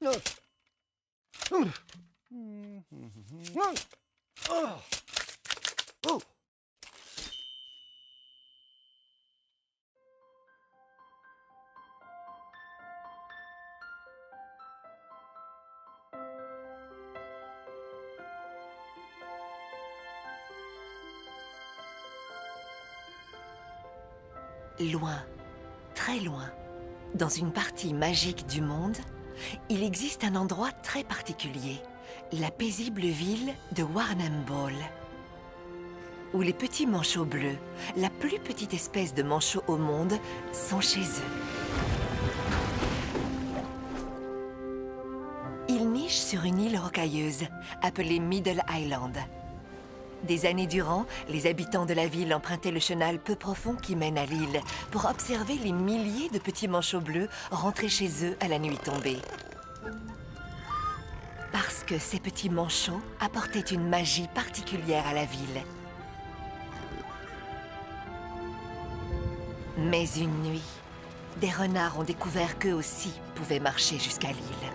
Loin, très loin, dans une partie magique du monde, il existe un endroit très particulier, la paisible ville de Warrnambool, où les petits manchots bleus, la plus petite espèce de manchot au monde, sont chez eux. Ils nichent sur une île rocailleuse, appelée Middle Island. Des années durant, les habitants de la ville empruntaient le chenal peu profond qui mène à l'île pour observer les milliers de petits manchots bleus rentrés chez eux à la nuit tombée. Parce que ces petits manchots apportaient une magie particulière à la ville. Mais une nuit, des renards ont découvert qu'eux aussi pouvaient marcher jusqu'à l'île.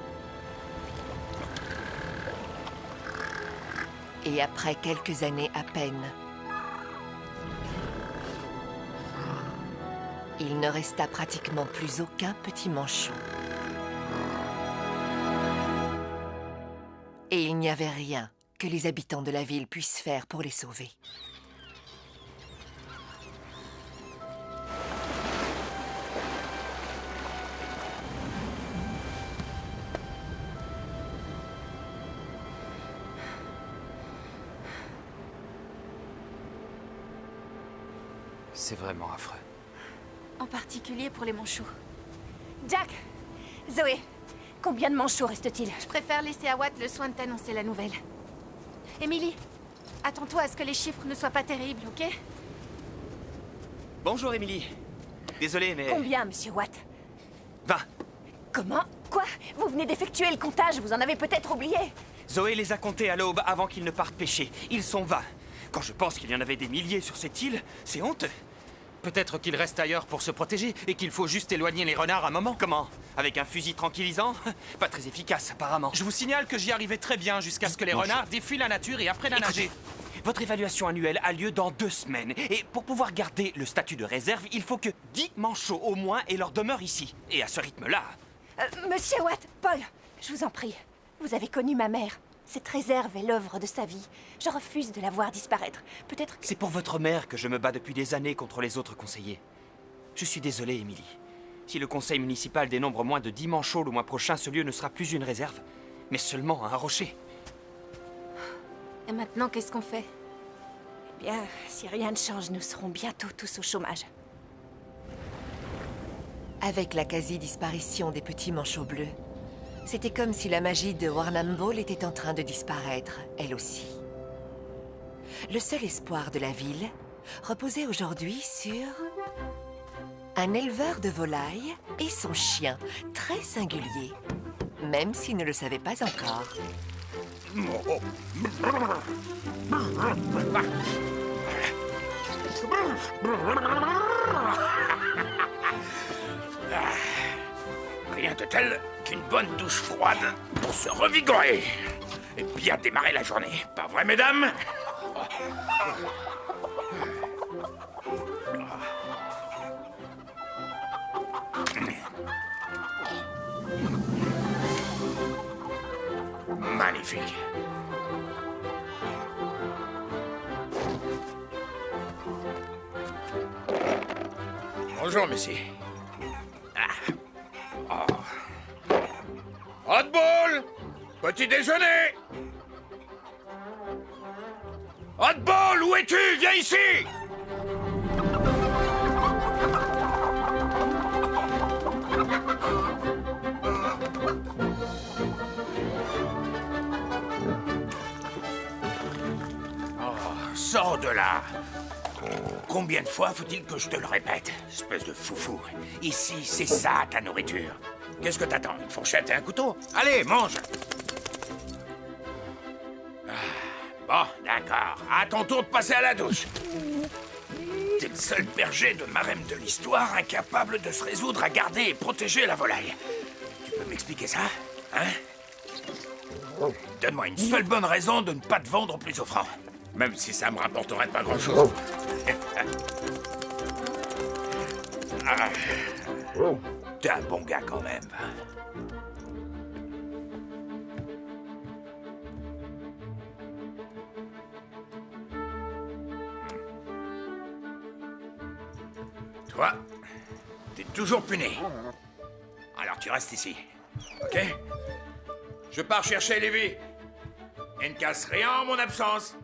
Et après quelques années à peine, il ne resta pratiquement plus aucun petit manchot. Et il n'y avait rien que les habitants de la ville puissent faire pour les sauver. C'est vraiment affreux. En particulier pour les manchots. Jack! Zoé! Combien de manchots reste-t-il? Je préfère laisser à Watt le soin de t'annoncer la nouvelle. Emily, attends-toi à ce que les chiffres ne soient pas terribles, ok? Bonjour, Emily. Désolé, mais... Combien, monsieur Watt? 20. Comment? Quoi? Vous venez d'effectuer le comptage, vous en avez peut-être oublié. Zoé les a comptés à l'aube avant qu'ils ne partent pêcher. Ils sont 20. Quand je pense qu'il y en avait des milliers sur cette île, c'est honteux. Peut-être qu'il reste ailleurs pour se protéger et qu'il faut juste éloigner les renards un moment. Comment? Avec un fusil tranquillisant? Pas très efficace, apparemment. Je vous signale que j'y arrivais très bien jusqu'à ce que les renards défient la nature et apprennent à nager. Votre évaluation annuelle a lieu dans 2 semaines. Et pour pouvoir garder le statut de réserve, il faut que 10 manchots au moins aient leur demeure ici. Et à ce rythme-là... Monsieur Watt, Paul, je vous en prie. Vous avez connu ma mère. Cette réserve est l'œuvre de sa vie. Je refuse de la voir disparaître. Peut-être que... C'est pour votre mère que je me bats depuis des années contre les autres conseillers. Je suis désolé, Emily. Si le conseil municipal dénombre moins de 10 manchots le mois prochain, ce lieu ne sera plus une réserve, mais seulement un rocher. Et maintenant, qu'est-ce qu'on fait? Eh bien, si rien ne change, nous serons bientôt tous au chômage. Avec la quasi-disparition des petits manchots bleus, c'était comme si la magie de Warrnambool était en train de disparaître, elle aussi. Le seul espoir de la ville reposait aujourd'hui sur un éleveur de volailles et son chien, très singulier, même s'il ne le savait pas encore. Rien de tel qu'une bonne douche froide pour se revigorer et bien démarrer la journée. Pas vrai, mesdames? Magnifique. Bonjour, monsieur. Hot ball! Petit déjeuner! Hot ball, où es-tu? Viens ici! Oh, sors de là! Combien de fois faut-il que je te le répète, espèce de foufou? Ici, c'est ça, ta nourriture. Qu'est-ce que t'attends? Une fourchette et un couteau? Allez, mange! Bon, d'accord. À ton tour de passer à la douche. T'es le seul berger de marème de l'histoire incapable de se résoudre à garder et protéger la volaille. Tu peux m'expliquer ça? Hein? Donne-moi une seule bonne raison de ne pas te vendre plus offrant. Même si ça me rapporterait pas grand-chose. Ah. T'es un bon gars quand même. Toi, t'es toujours puné. Alors tu restes ici, ok? Je pars chercher Lévi. Et ne casse rien en mon absence.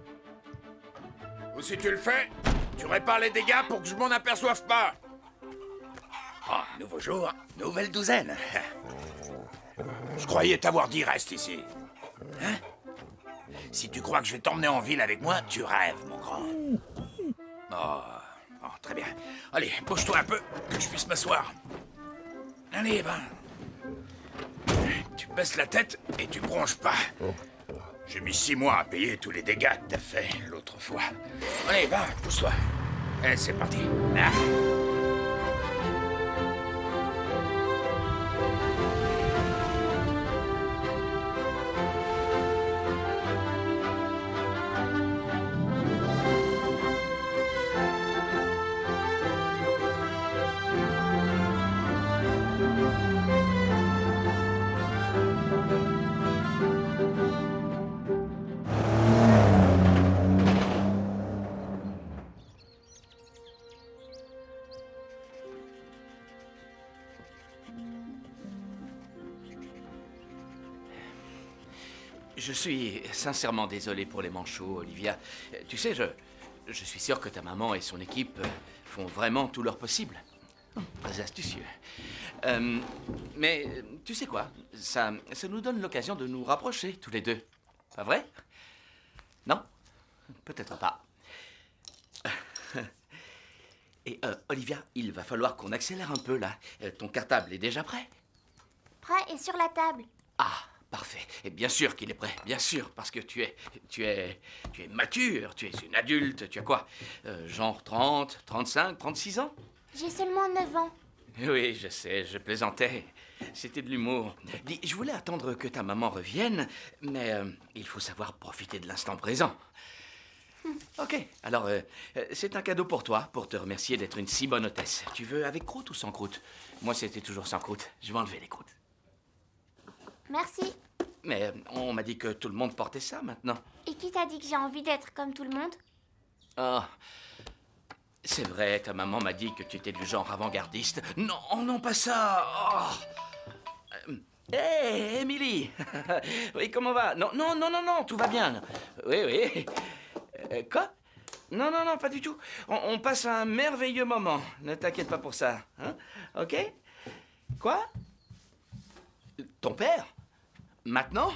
Ou si tu le fais, tu répares les dégâts pour que je m'en aperçoive pas. Oh, nouveau jour, nouvelle douzaine. Je croyais t'avoir dit reste ici. Hein? Si tu crois que je vais t'emmener en ville avec moi, tu rêves, mon grand. Oh, très bien. Allez, bouge-toi un peu, que je puisse m'asseoir. Allez, va. Tu baisses la tête et tu bronches pas. J'ai mis 6 mois à payer tous les dégâts que t'as fait l'autre fois. Allez, va, pousse-toi. Allez, c'est parti. Ah. Je suis sincèrement désolé pour les manchots, Olivia. Tu sais, je suis sûr que ta maman et son équipe font vraiment tout leur possible. Très astucieux. Mais tu sais quoi? Ça nous donne l'occasion de nous rapprocher, tous les deux. Pas vrai? Non? Peut-être pas. Et Olivia, il va falloir qu'on accélère un peu, là. Ton cartable est déjà prêt? Prêt et sur la table. Ah, parfait. Et bien sûr qu'il est prêt, bien sûr, parce que tu es mature, tu es une adulte, tu as quoi? Genre 30, 35, 36 ans? J'ai seulement 9 ans. Oui, je sais, je plaisantais. C'était de l'humour. Dis, je voulais attendre que ta maman revienne, mais il faut savoir profiter de l'instant présent. Ok, alors c'est un cadeau pour toi, pour te remercier d'être une si bonne hôtesse. Tu veux avec croûte ou sans croûte? Moi, c'était toujours sans croûte. Je vais enlever les croûtes. Merci. Mais on m'a dit que tout le monde portait ça maintenant. Et qui t'a dit que j'ai envie d'être comme tout le monde? Ah, c'est vrai, ta maman m'a dit que tu étais du genre avant-gardiste. Non, non, pas ça. Hé, Émilie. Oui, comment va? Non, non, non, non, non, tout va bien. Oui, oui. Quoi? Non, non, non, pas du tout. On passe un merveilleux moment. Ne t'inquiète pas pour ça. Hein? Ok? Quoi? Ton père? Maintenant?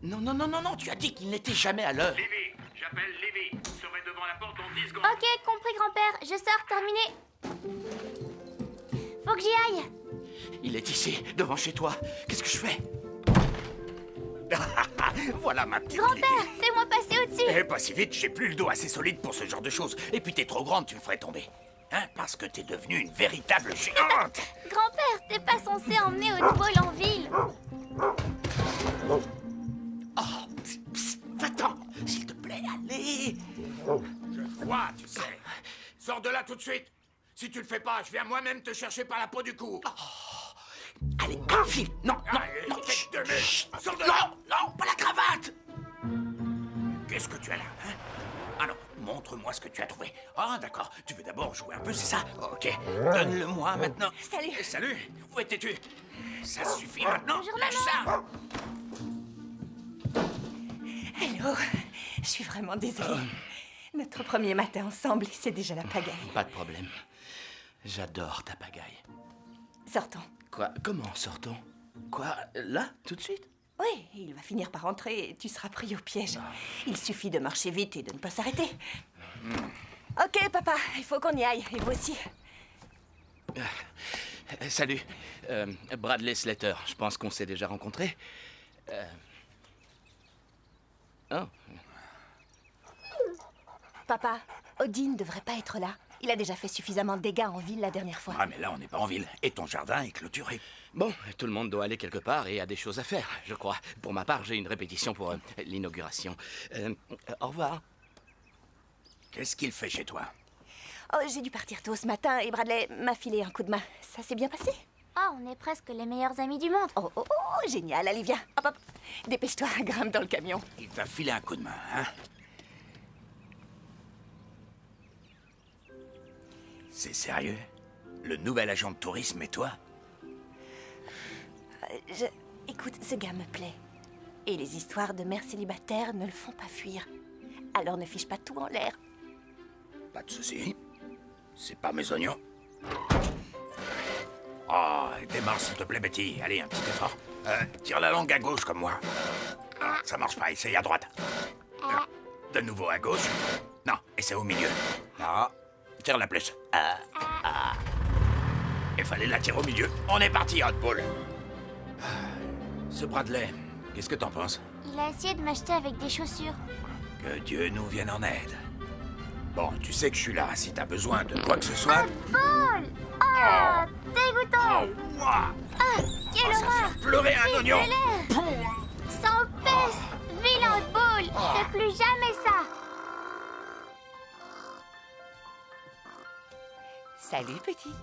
Non, non, non, non, non, tu as dit qu'il n'était jamais à l'heure. Lévi, j'appelle Lévi. Vous serez devant la porte dans 10 secondes. Ok, compris, grand-père. Je sors, terminé. Faut que j'y aille. Il est ici, devant chez toi. Qu'est-ce que je fais? Voilà ma petite Grand-père, fais-moi passer au-dessus. Eh, pas si vite, j'ai plus le dos assez solide pour ce genre de choses. Et puis t'es trop grande, tu me ferais tomber. Hein, parce que t'es devenue une véritable géante. Grand-père, t'es pas censé emmener Oddball en ville. Oh, psst, psst, va-t'en, s'il te plaît, allez. Je vois, tu sais. Sors de là tout de suite. Si tu le fais pas, je viens moi-même te chercher par la peau du cou. Allez, file. Non, non, Allez, non. tête de mec. Sors de Non, là. non, pas la cravate. Qu'est-ce que tu as là, hein? Ah non, montre-moi ce que tu as trouvé. Ah, d'accord. Tu veux d'abord jouer un peu, c'est ça? Ok. Donne-le-moi maintenant. Salut. Salut. Où étais-tu? Ça suffit maintenant. Bonjour, Lâche maman. ça. Hello. Je suis vraiment désolée. Notre premier matin ensemble, c'est déjà la pagaille. Pas de problème. J'adore ta pagaille. Sortons. Quoi? Comment sortons? Quoi? Là? Tout de suite? Oui, il va finir par rentrer et tu seras pris au piège. Il suffit de marcher vite et de ne pas s'arrêter. Ok, papa, il faut qu'on y aille. Et vous aussi. Salut. Bradley Slater. Je pense qu'on s'est déjà rencontrés. Oh. Papa, Odin ne devrait pas être là. Il a déjà fait suffisamment de dégâts en ville la dernière fois. Ah, mais là, on n'est pas en ville. Et ton jardin est clôturé. Bon, tout le monde doit aller quelque part et a des choses à faire, je crois. Pour ma part, j'ai une répétition pour l'inauguration. Au revoir. Qu'est-ce qu'il fait chez toi? Oh, j'ai dû partir tôt ce matin et Bradley m'a filé un coup de main. Ça s'est bien passé? Oh, on est presque les meilleurs amis du monde. Oh, oh, oh, génial. Allez, viens. Hop, hop. Dépêche-toi, grimpe dans le camion. Il t'a filé un coup de main, hein? C'est sérieux? Le nouvel agent de tourisme et toi? Écoute, ce gars me plaît. Et les histoires de mères célibataires ne le font pas fuir. Alors ne fiche pas tout en l'air. Pas de souci. C'est pas mes oignons. Oh, démarre s'il te plaît, Betty. Allez, un petit effort. Tire la langue à gauche comme moi. Ah, ça marche pas, essaye à droite. De nouveau à gauche. Non, essaie au milieu. Non, tire-la plus. Il fallait la tirer au milieu. On est parti, Hotball. Ce Bradley, qu'est-ce que t'en penses? Il a essayé de m'acheter avec des chaussures. Que Dieu nous vienne en aide. Bon, tu sais que je suis là si t'as besoin de quoi que ce soit. Paul! Oh, dégoûtant! Ouah. Quelle Ça horreur! fait pleurer un oignon. Sans peste! Vilain Paul! Fais plus jamais ça! Salut, petit.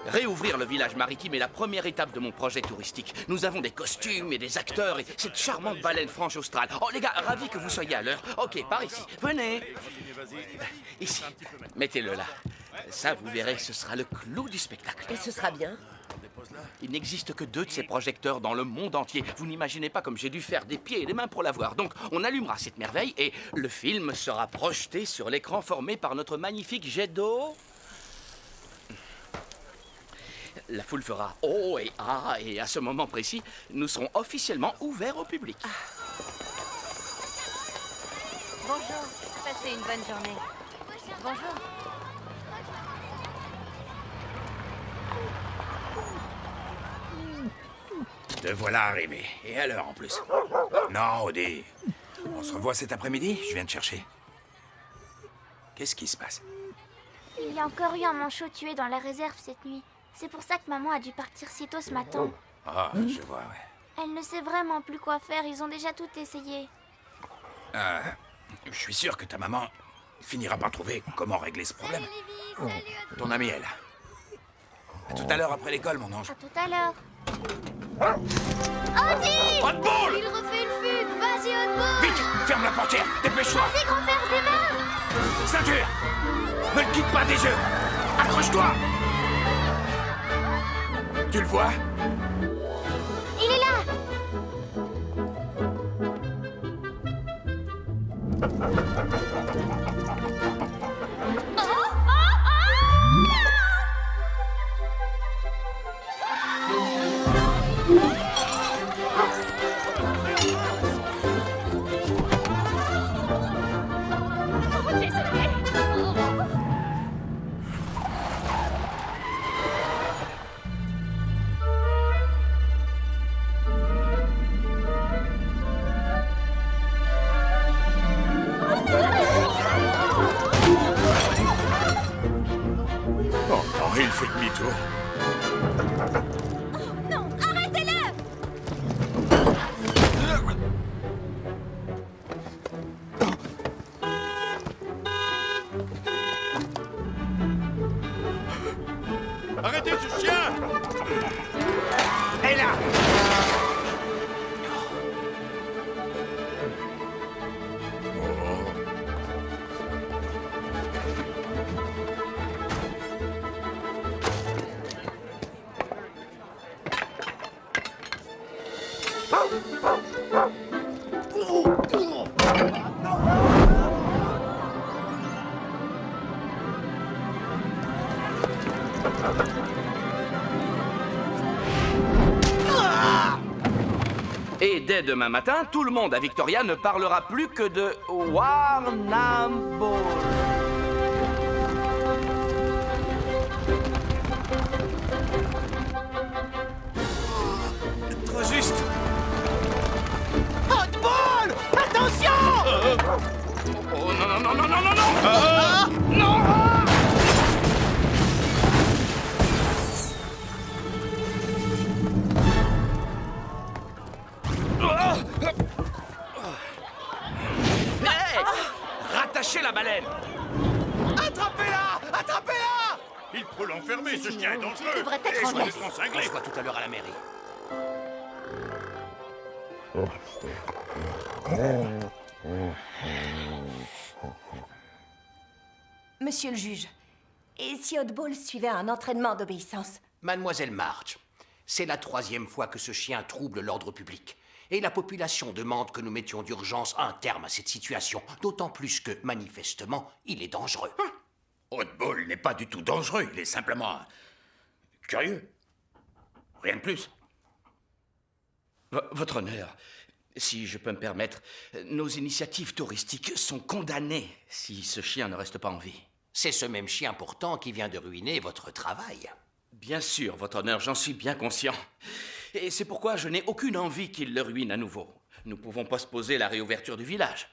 Réouvrir le village maritime est la première étape de mon projet touristique. Nous avons des costumes et des acteurs et cette charmante baleine franche australe. Oh les gars, ravi que vous soyez à l'heure. Ok, par ici. Venez. Ici. Mettez-le là. Ça, vous verrez, ce sera le clou du spectacle. Et ce sera bien. Il n'existe que 2 de ces projecteurs dans le monde entier. Vous n'imaginez pas comme j'ai dû faire des pieds et des mains pour l'avoir. Donc, on allumera cette merveille et le film sera projeté sur l'écran formé par notre magnifique jet d'eau. La foule fera oh et ah, et à ce moment précis, nous serons officiellement ouverts au public. Bonjour. Passez une bonne journée. Bonjour. Te voilà arrivé. Et à l'heure en plus. Non, Odie. On se revoit cet après-midi? Je viens te chercher. Qu'est-ce qui se passe? Il y a encore eu un manchot tué dans la réserve cette nuit. C'est pour ça que maman a dû partir si tôt ce matin. Ah, je vois, ouais. Elle ne sait vraiment plus quoi faire, ils ont déjà tout essayé. Je suis sûr que ta maman finira par trouver comment régler ce problème. Salut Lévi, salut Ton ami est là. À tout à l'heure après l'école, mon ange. à tout à l'heure. Audi! Hotball! Il refait une fugue, vas-y Hotball! Vite, ferme la portière, dépêche-toi. Vas-y grand-père, démarre! Ceinture! Ne le quitte pas des yeux! Accroche-toi! Tu le vois? Il est là! Oh non, il fait demi-tour. Non, arrêtez-le! Arrêtez ce chien! Et là! Et dès demain matin, tout le monde à Victoria ne parlera plus que de Warrnambool. Trop juste! non, non, non, non, non, non! Non! Hey! Rattachez la baleine! Attrapez-la! Attrapez-la! Il faut l'enfermer, ce chien est dangereux! Il devrait être en soyez laisse. On cinglés. se voit tout à l'heure à la mairie. Monsieur le juge, et si Oddball suivait un entraînement d'obéissance? Mademoiselle March, c'est la 3e fois que ce chien trouble l'ordre public. Et la population demande que nous mettions d'urgence un terme à cette situation, d'autant plus que, manifestement, il est dangereux. Oddball n'est pas du tout dangereux, il est simplement curieux. Rien de plus. Votre honneur, si je peux me permettre, nos initiatives touristiques sont condamnées si ce chien ne reste pas en vie. C'est ce même chien pourtant qui vient de ruiner votre travail. Bien sûr, votre honneur, j'en suis bien conscient. Et c'est pourquoi je n'ai aucune envie qu'il le ruine à nouveau. Nous pouvons postposer la réouverture du village.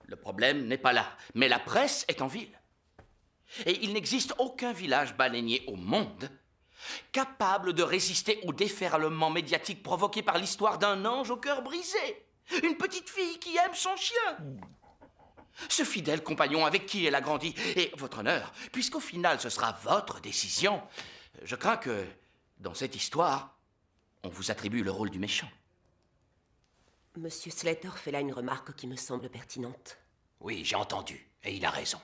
Le problème n'est pas là, mais la presse est en ville. Et il n'existe aucun village baleinier au monde capable de résister au déferlement médiatique provoqué par l'histoire d'un ange au cœur brisé. Une petite fille qui aime son chien. Ce fidèle compagnon avec qui elle a grandi. Et, votre honneur, puisqu'au final ce sera votre décision, je crains que, dans cette histoire, on vous attribue le rôle du méchant. Monsieur Slater fait là une remarque qui me semble pertinente. Oui, j'ai entendu, et il a raison.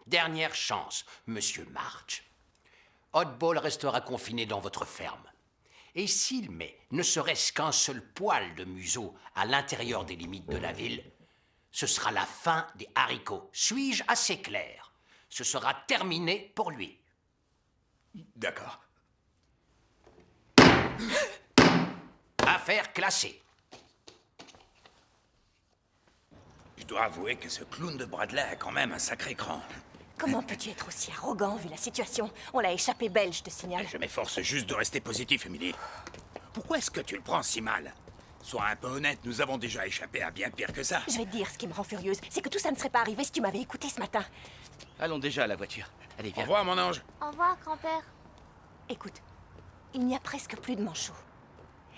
Dernière chance, Monsieur March. Oddball restera confiné dans votre ferme. Et s'il met ne serait-ce qu'un seul poil de museau à l'intérieur des limites de la ville, ce sera la fin des haricots. Suis-je assez clair? Ce sera terminé pour lui. D'accord. Affaire classée. Je dois avouer que ce clown de Bradley a quand même un sacré cran. Comment peux-tu être aussi arrogant vu la situation? On l'a échappé belle, je te signale. Je m'efforce juste de rester positif, Emily. Pourquoi est-ce que tu le prends si mal? Sois un peu honnête, nous avons déjà échappé à bien pire que ça. Je vais te dire ce qui me rend furieuse, c'est que tout ça ne serait pas arrivé si tu m'avais écouté ce matin. Allons déjà à la voiture. Allez, Au viens. revoir, mon ange. Au revoir, grand-père. Écoute, il n'y a presque plus de manchots.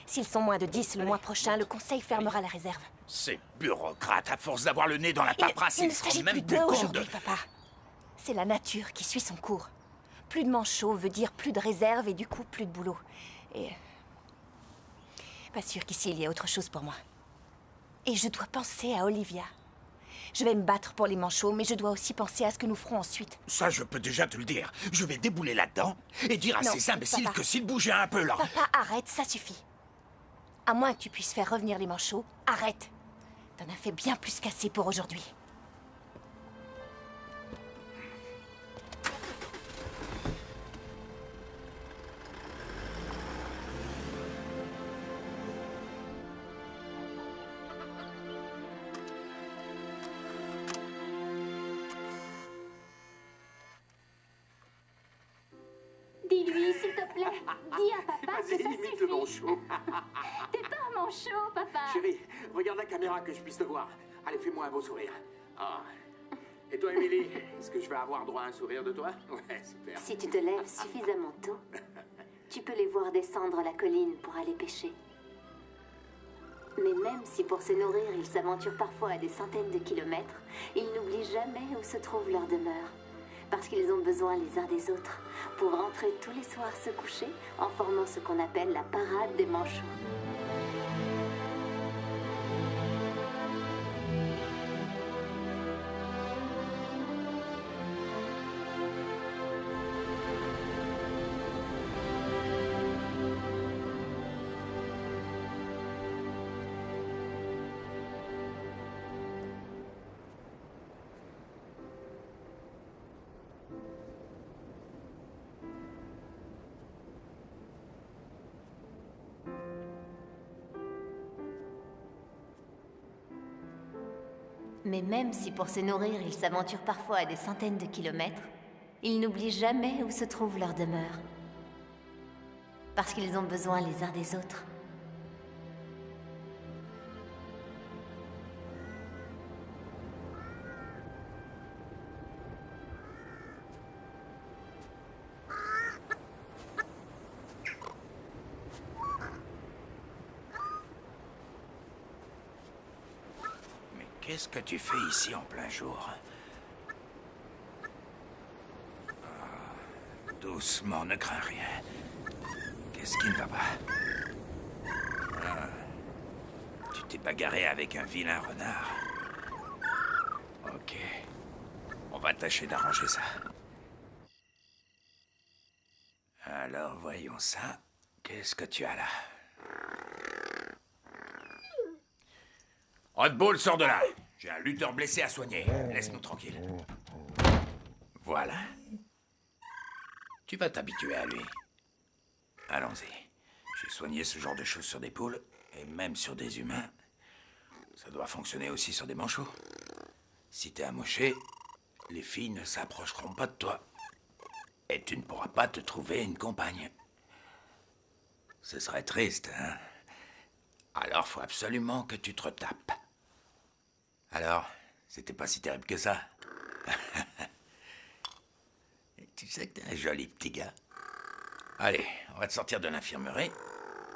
S'ils sont moins de 10 le mois prochain, le conseil fermera la réserve. Ces bureaucrates, à force d'avoir le nez dans la paperasse, Il ne ils se rendent s'agit même plus plus d'eux compte aujourd'hui, de... papa. C'est la nature qui suit son cours. Plus de manchots veut dire plus de réserve et du coup plus de boulot. Et... pas sûr qu'ici il y ait autre chose pour moi. Et je dois penser à Olivia. Je vais me battre pour les manchots, mais je dois aussi penser à ce que nous ferons ensuite. Ça, je peux déjà te le dire. Je vais débouler là-dedans et dire à Non, ces imbéciles papa. que s'ils bougeaient un peu leur... Papa, arrête, ça suffit. À moins que tu puisses faire revenir les manchots, arrête. T'en as fait bien plus qu'assez pour aujourd'hui. Dis-lui, s'il te plaît. Dis à papa que ça suffit. T'es pas un manchot, papa. Chérie, regarde la caméra que je puisse te voir. Allez, fais-moi un beau sourire. Ah. Et toi, Emily, est-ce que je vais avoir droit à un sourire de toi? Ouais, super. Si tu te lèves suffisamment tôt, tu peux les voir descendre la colline pour aller pêcher. Mais même si pour se nourrir, ils s'aventurent parfois à des centaines de kilomètres, ils n'oublient jamais où se trouve leur demeure. Parce qu'ils ont besoin les uns des autres pour rentrer tous les soirs se coucher en formant ce qu'on appelle la parade des manchots. Mais même si pour se nourrir, ils s'aventurent parfois à des centaines de kilomètres, ils n'oublient jamais où se trouve leur demeure. Parce qu'ils ont besoin les uns des autres. Qu'est-ce que tu fais ici en plein jour? Doucement, ne crains rien. Qu'est-ce qui ne va pas? Tu t'es bagarré avec un vilain renard. Ok. On va tâcher d'arranger ça. Alors, voyons ça. Qu'est-ce que tu as là? Hotball, sors de là. J'ai un lutteur blessé à soigner. Laisse-nous tranquille. Voilà. Tu vas t'habituer à lui. Allons-y. J'ai soigné ce genre de choses sur des poules, et même sur des humains. Ça doit fonctionner aussi sur des manchots. Si t'es amoché, les filles ne s'approcheront pas de toi. Et tu ne pourras pas te trouver une compagne. Ce serait triste, hein? Alors faut absolument que tu te retapes. Alors, c'était pas si terrible que ça. Tu sais que t'es un joli petit gars. Allez, on va te sortir de l'infirmerie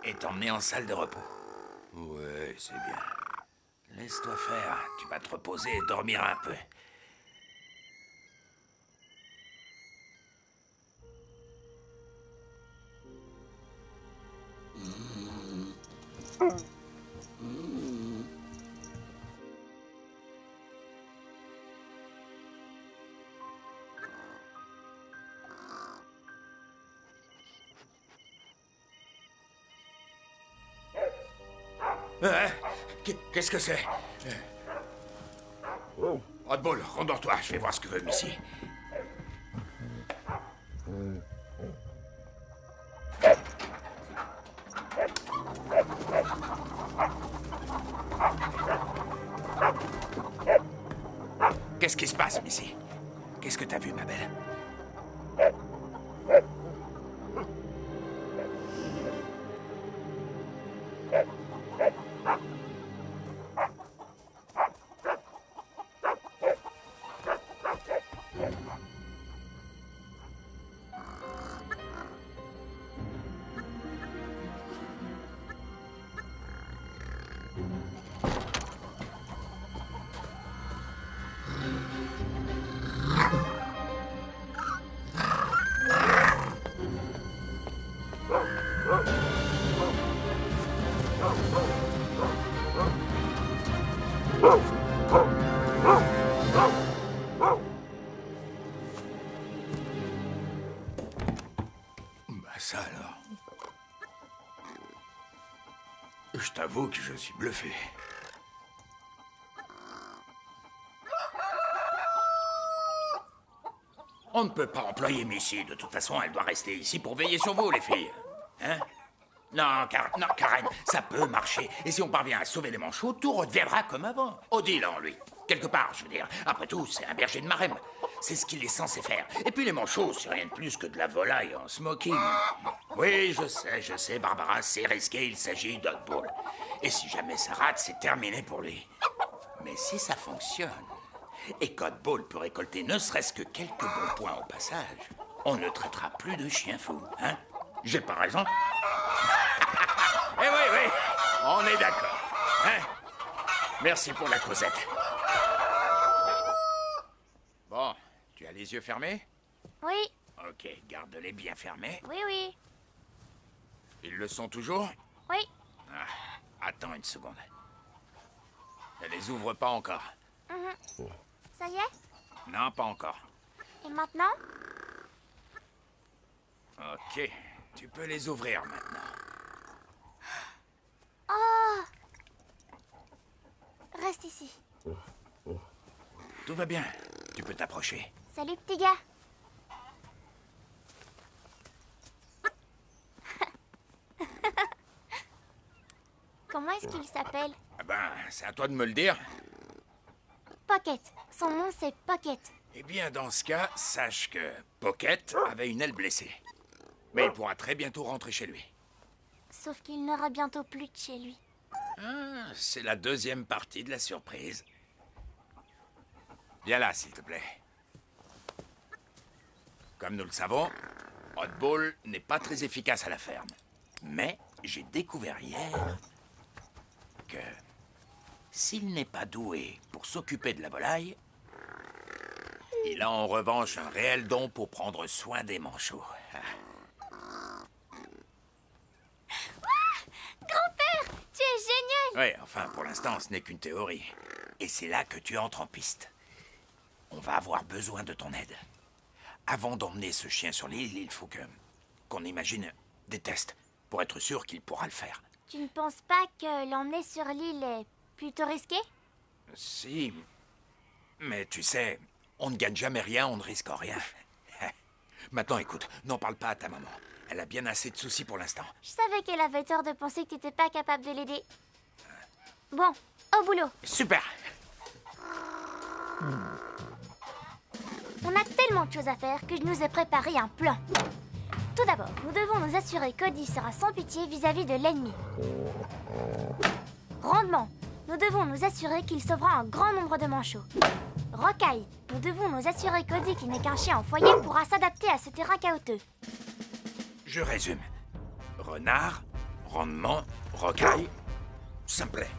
et t'emmener en salle de repos. Ouais, c'est bien. Laisse-toi faire, tu vas te reposer et dormir un peu. Qu'est-ce que c'est? Hotball, rendors-toi, je vais voir ce que veut Missy. Qu'est-ce qui se passe, Missy? Qu'est-ce que t'as vu, ma belle? Ça alors. Je t'avoue que je suis bluffé. On ne peut pas employer Missy. De toute façon, elle doit rester ici pour veiller sur vous, les filles. Hein? Non, Karen, ça peut marcher. Et si on parvient à sauver les manchots, tout redeviendra comme avant. Odile en lui. Quelque part, je veux dire. Après tout, c'est un berger de marème. C'est ce qu'il est censé faire. Et puis les manchots, c'est rien de plus que de la volaille en smoking. Oui, je sais, Barbara, c'est risqué, il s'agit d'Hotball. Et si jamais ça rate, c'est terminé pour lui. Mais si ça fonctionne, et qu'Hotball peut récolter ne serait-ce que quelques bons points au passage, on ne traitera plus de chien fou, hein? J'ai pas raison? Eh oui, on est d'accord, hein? Merci pour la causette. Bon, tu as les yeux fermés? Oui. Ok, garde-les bien fermés. Oui, oui. Ils le sont toujours? Oui. Ah, attends une seconde. Ne les ouvre pas encore. Ça y est? Non, pas encore. Et maintenant? Ok, tu peux les ouvrir maintenant. Oh! Reste ici. Tout va bien, tu peux t'approcher. Salut, petit gars. Comment est-ce qu'il s'appelle? Ah ben, c'est à toi de me le dire. Pocket. Son nom, c'est Pocket. Eh bien, dans ce cas, sache que Pocket avait une aile blessée. Mais il pourra très bientôt rentrer chez lui. Sauf qu'il n'aura bientôt plus de chez lui. Ah, c'est la deuxième partie de la surprise. Viens là, s'il te plaît. Comme nous le savons, Hotball n'est pas très efficace à la ferme. Mais j'ai découvert hier que s'il n'est pas doué pour s'occuper de la volaille, il a en revanche un réel don pour prendre soin des manchots. Grand-père, tu es génial! Oui, enfin, pour l'instant, ce n'est qu'une théorie. Et c'est là que tu entres en piste. On va avoir besoin de ton aide. Avant d'emmener ce chien sur l'île, il faut qu'on imagine des tests pour être sûr qu'il pourra le faire. Tu ne penses pas que l'emmener sur l'île est plutôt risqué? Si, mais tu sais, on ne gagne jamais rien, on ne risque rien. Maintenant, écoute, n'en parle pas à ta maman. Elle a bien assez de soucis pour l'instant. Je savais qu'elle avait tort de penser que tu n'étais pas capable de l'aider. Bon, au boulot. Super. On a tellement de choses à faire que je nous ai préparé un plan. Tout d'abord, nous devons nous assurer qu'Odie sera sans pitié vis-à-vis de l'ennemi. Rendement, nous devons nous assurer qu'il sauvera un grand nombre de manchots. Rocaille, nous devons nous assurer qu'Odie, qui n'est qu'un chien en foyer, pourra s'adapter à ce terrain chaotique. Je résume. Renard, rendement, rocaille, ça me plaît.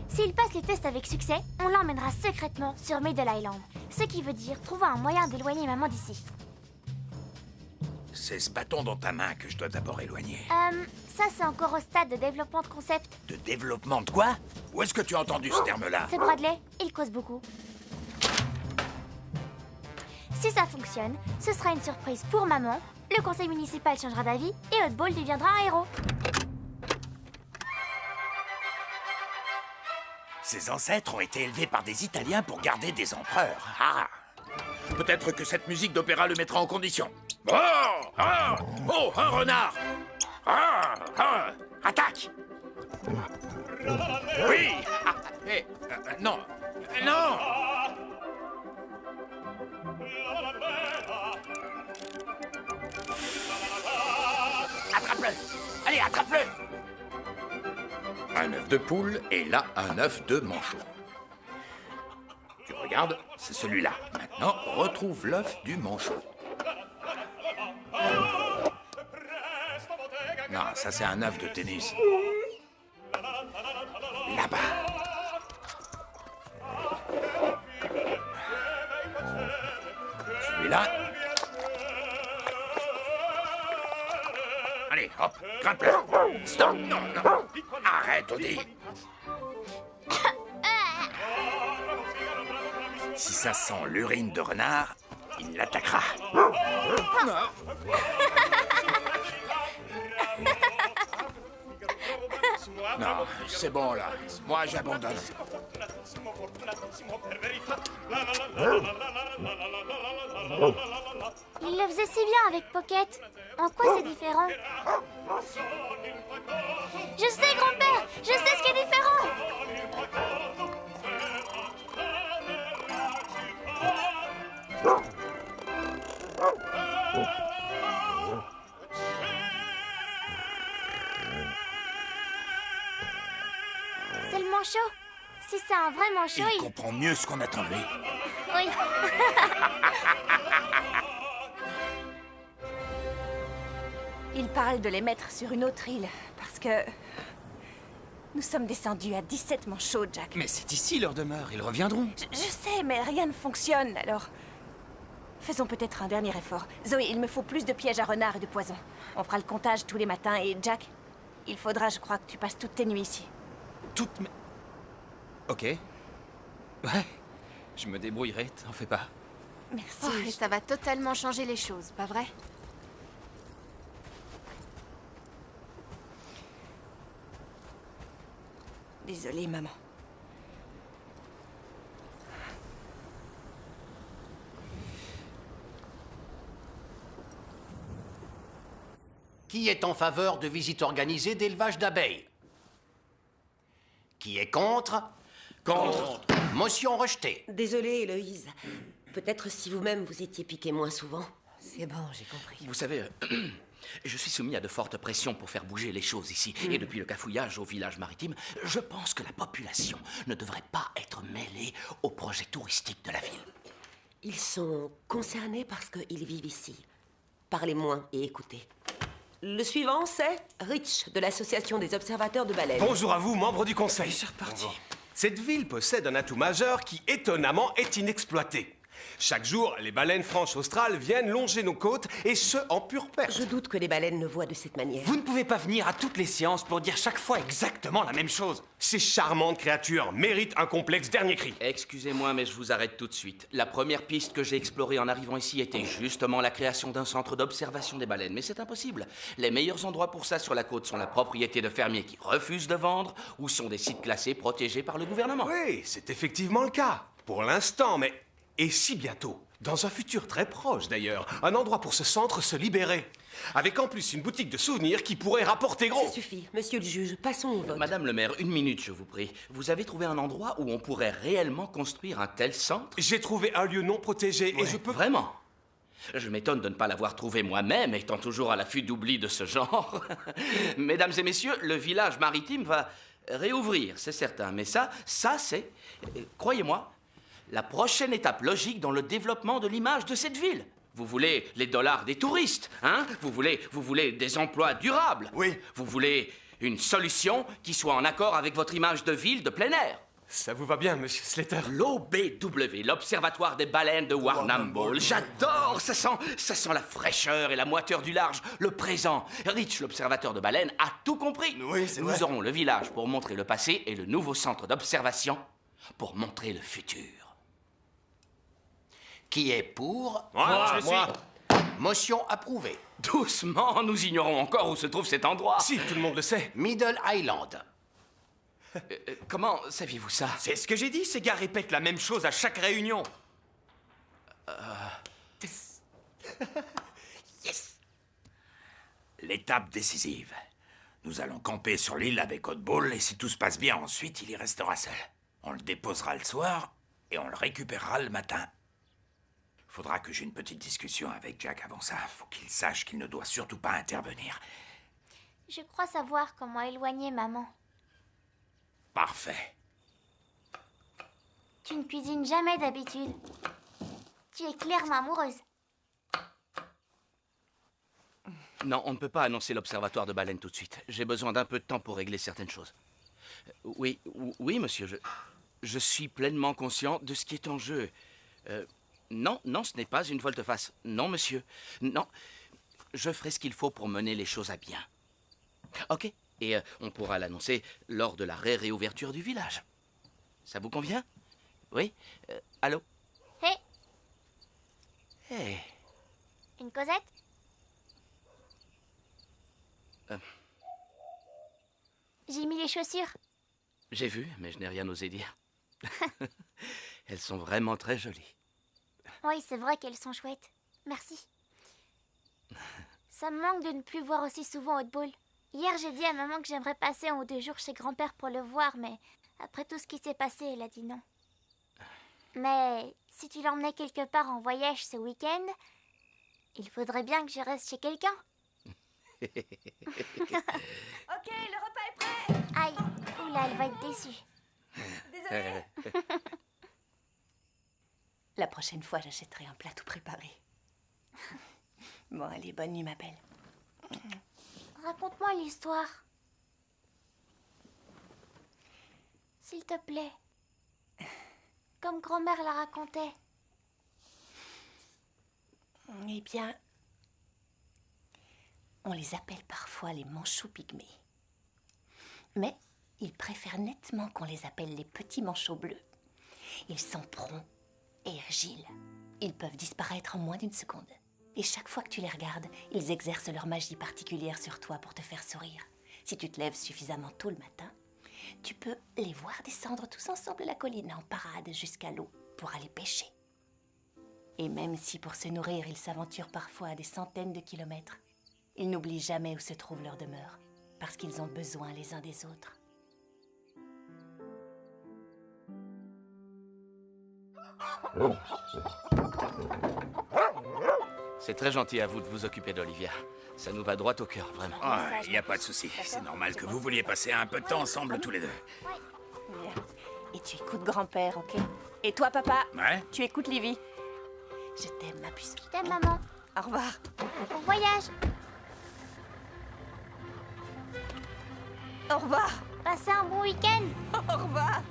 S'il passe les tests avec succès, on l'emmènera secrètement sur Middle Island. Ce qui veut dire trouver un moyen d'éloigner maman d'ici. C'est ce bâton dans ta main que je dois d'abord éloigner. Ça c'est encore au stade de développement de concept. De développement de quoi? Où est-ce que tu as entendu ce terme-là? C'est Bradley, il cause beaucoup. Si ça fonctionne, ce sera une surprise pour maman, le conseil municipal changera d'avis et Hotball deviendra un héros. Ses ancêtres ont été élevés par des Italiens pour garder des empereurs. Ah! Peut-être que cette musique d'opéra le mettra en condition. Oh! Ah! Oh, un renard! Ah! Ah! Attaque! Oui! Ah! Non! Non! Attrape-le! Allez, attrape-le! Un œuf de poule et là, un œuf de manchot. Tu regardes, c'est celui-là. Maintenant, retrouve l'œuf du manchot. Non, ça c'est un œuf de tennis. Là-bas. Celui-là. Allez, hop, grimpe-le. Stop, non, non. Arrête, Odie. Si ça sent l'urine de renard, il l'attaquera. Non, c'est bon là. Moi, j'abandonne. Il le faisait si bien avec Pocket. En quoi c'est différent? Je sais, grand-père! Je sais ce qui est différent! C'est le manchot. Si c'est un vrai manchot, il comprend mieux ce qu'on attend de lui. Oui. Il parle de les mettre sur une autre île, parce que... Nous sommes descendus à 17 manchots, Jack. Mais c'est ici leur demeure, ils reviendront. Je sais, mais rien ne fonctionne, alors... Faisons peut-être un dernier effort. Zoé, il me faut plus de pièges à renards et de poison. On fera le comptage tous les matins, et Jack, il faudra, je crois, que tu passes toutes tes nuits ici. Toutes mes... Ok. Ouais, je me débrouillerai, t'en fais pas. Merci. Oh, et ça va totalement changer les choses, pas vrai? Désolée, maman. Qui est en faveur de visites organisées d'élevage d'abeilles? Qui est contre? Contre. Motion rejetée. Désolée, Héloïse. Peut-être si vous-même vous étiez piqué moins souvent. C'est bon, j'ai compris. Vous savez, je suis soumis à de fortes pressions pour faire bouger les choses ici. Et depuis le cafouillage au village maritime, je pense que la population ne devrait pas être mêlée au projet touristique de la ville. Ils sont concernés parce qu'ils vivent ici. Parlez moins et écoutez. Le suivant, c'est Rich, de l'Association des observateurs de baleines. Bonjour à vous, membres du conseil. C'est reparti. Cette ville possède un atout majeur qui, étonnamment, est inexploité. Chaque jour, les baleines franches australes viennent longer nos côtes, et ce, en pure perte. Je doute que les baleines le voient de cette manière. Vous ne pouvez pas venir à toutes les séances pour dire chaque fois exactement la même chose. Ces charmantes créatures méritent un complexe dernier cri. Excusez-moi, mais je vous arrête tout de suite. La première piste que j'ai explorée en arrivant ici était justement la création d'un centre d'observation des baleines. Mais c'est impossible. Les meilleurs endroits pour ça sur la côte sont la propriété de fermiers qui refusent de vendre ou sont des sites classés protégés par le gouvernement. Oui, c'est effectivement le cas. Pour l'instant, mais... Et si bientôt, dans un futur très proche d'ailleurs, un endroit pour ce centre se libérer, avec en plus une boutique de souvenirs qui pourrait rapporter gros. Ça suffit, monsieur le juge, passons au vote. Madame le maire, une minute, je vous prie. Vous avez trouvé un endroit où on pourrait réellement construire un tel centre? J'ai trouvé un lieu non protégé et je peux... Vraiment? Je m'étonne de ne pas l'avoir trouvé moi-même, étant toujours à l'affût d'oubli de ce genre. Mesdames et messieurs, le village maritime va réouvrir, c'est certain. Mais ça c'est, croyez-moi, la prochaine étape logique dans le développement de l'image de cette ville. Vous voulez les dollars des touristes, hein? Vous voulez des emplois durables. Oui. Vous voulez une solution qui soit en accord avec votre image de ville de plein air. Ça vous va bien, monsieur Slater? L'OBW, l'Observatoire des baleines de Warrnambool. J'adore! Ça sent la fraîcheur et la moiteur du large. Le présent. Rich, l'observateur de baleines, a tout compris. Oui, c'est vrai. Nous aurons le village pour montrer le passé et le nouveau centre d'observation pour montrer le futur. Qui est pour? Moi. Motion approuvée. Doucement, nous ignorons encore où se trouve cet endroit. Si, tout le monde le sait. Middle Island. Comment saviez-vous ça? C'est ce que j'ai dit, ces gars répètent la même chose à chaque réunion. Yes. L'étape décisive. Nous allons camper sur l'île avec Oddball et si tout se passe bien, ensuite, il y restera seul. On le déposera le soir et on le récupérera le matin. Faudra que j'ai une petite discussion avec Jack avant ça. Faut qu'il sache qu'il ne doit surtout pas intervenir. Je crois savoir comment éloigner maman. Parfait. Tu ne cuisines jamais d'habitude. Tu es clairement amoureuse. Non, on ne peut pas annoncer l'observatoire de baleines tout de suite. J'ai besoin d'un peu de temps pour régler certaines choses. Oui, monsieur, je suis pleinement conscient de ce qui est en jeu. Non, ce n'est pas une volte-face. Non, monsieur. Non. Je ferai ce qu'il faut pour mener les choses à bien. Ok. Et on pourra l'annoncer lors de la réouverture du village. Ça vous convient? Oui? Allô? Hé, Hey. une Cosette? J'ai mis les chaussures. J'ai vu, mais je n'ai rien osé dire. Elles sont vraiment très jolies. Oui, c'est vrai qu'elles sont chouettes. Merci. Ça me manque de ne plus voir aussi souvent Oddball. Hier, j'ai dit à maman que j'aimerais passer 1 ou 2 jours chez grand-père pour le voir, mais après tout ce qui s'est passé, elle a dit non. Mais si tu l'emmenais quelque part en voyage ce week-end, il faudrait bien que je reste chez quelqu'un. Ok, le repas est prêt. Aïe, oula, elle va être déçue. Désolée. La prochaine fois, j'achèterai un plat tout préparé. Bon, allez, bonne nuit, ma belle. Raconte-moi l'histoire. S'il te plaît. Comme grand-mère la racontait. Eh bien, on les appelle parfois les manchots pygmées. Mais ils préfèrent nettement qu'on les appelle les petits manchots bleus. Ils sont prompts et agiles. Ils peuvent disparaître en moins d'1 seconde. Et chaque fois que tu les regardes, ils exercent leur magie particulière sur toi pour te faire sourire. Si tu te lèves suffisamment tôt le matin, tu peux les voir descendre tous ensemble la colline en parade jusqu'à l'eau pour aller pêcher. Et même si pour se nourrir, ils s'aventurent parfois à des centaines de kilomètres, ils n'oublient jamais où se trouve leur demeure, parce qu'ils ont besoin les uns des autres. C'est très gentil à vous de vous occuper d'Olivia. Ça nous va droit au cœur, vraiment. Il n'y a pas de souci. C'est normal que vous vouliez passer un peu de temps ensemble tous les deux. Bien. Et tu écoutes grand-père, ok? Et toi, papa? Ouais? Tu écoutes Livy? Je t'aime, ma puce. Je t'aime, maman. Au revoir. Bon voyage. Au revoir. Passez un bon week-end. Au revoir.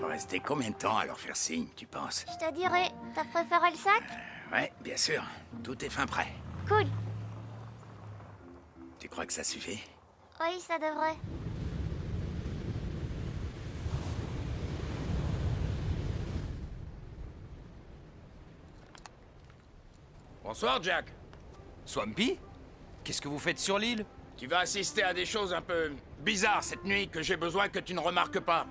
Faut rester combien de temps à leur faire signe, tu penses? Je te dirai. T'as préféré le sac? Ouais, bien sûr. Tout est fin prêt. Cool. Tu crois que ça suffit? Oui, ça devrait. Bonsoir, Jack. Swampy? Qu'est-ce que vous faites sur l'île? Tu vas assister à des choses un peu bizarres cette nuit que j'ai besoin que tu ne remarques pas.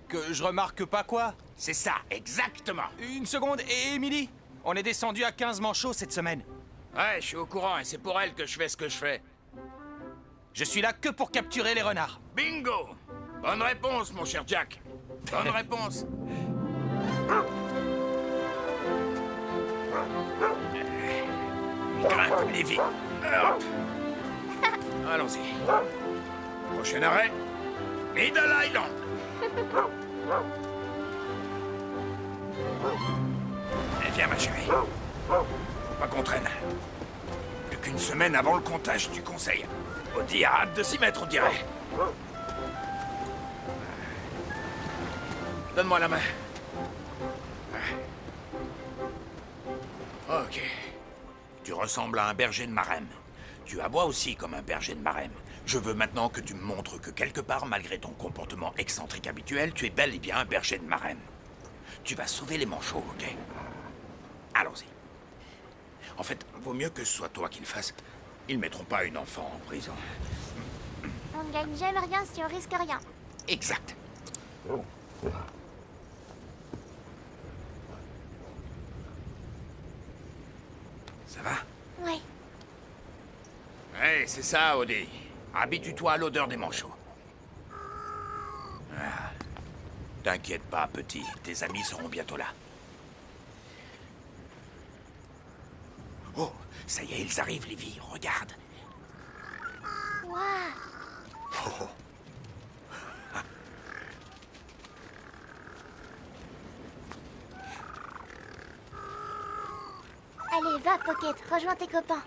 Que je remarque pas quoi? C'est ça, exactement. Une seconde, et Emily? On est descendu à 15 manchots cette semaine. Ouais, je suis au courant et c'est pour elle que je fais ce que je fais. Je suis là que pour capturer les renards. Bingo! Bonne réponse, mon cher Jack. Bonne réponse. Il grimpe, Lévi. Hop. Allons-y. Prochain arrêt, Middle Island. Viens, ma chérie. Faut pas qu'on traîne. Plus qu'une semaine avant le comptage du conseil. Audie a hâte de s'y mettre, on dirait. Donne-moi la main. Ok. Tu ressembles à un berger de Marem. Tu aboies aussi comme un berger de Marem. Je veux maintenant que tu me montres que quelque part, malgré ton comportement excentrique habituel, tu es bel et bien un berger de Marem. Tu vas sauver les manchots, ok? Allons-y. En fait, vaut mieux que ce soit toi qui le fasses. Ils ne mettront pas une enfant en prison. On ne gagne jamais rien si on risque rien. Exact. Ça va? Oui. Ouais, c'est ça, Odie. Habitue-toi à l'odeur des manchots. Ah. T'inquiète pas, petit. Tes amis seront bientôt là. Oh, ça y est, ils arrivent, Livy. Regarde. Waouh. Oh. Allez, va, Pocket. Rejoins tes copains.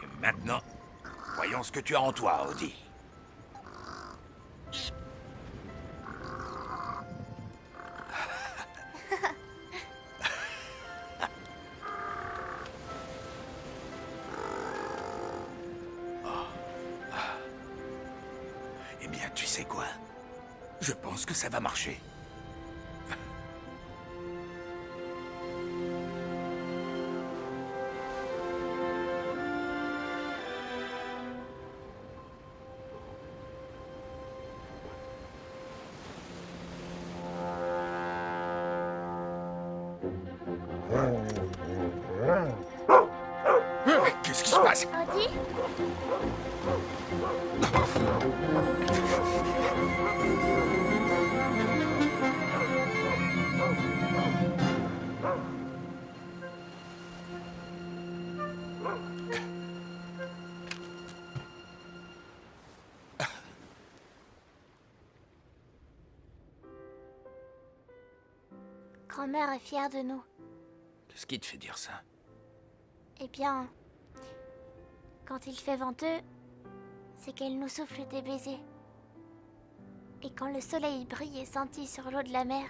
Et maintenant, voyons ce que tu as en toi, Odie. Eh bien, tu sais quoi? Je pense que ça va marcher. Qu'est-ce qui se passe? Odie? Grand-mère est fière de nous. Qu'est-ce qui te fait dire ça? Eh bien, quand il fait venteux, c'est qu'elle nous souffle des baisers. Et quand le soleil brille et scintille sur l'eau de la mer,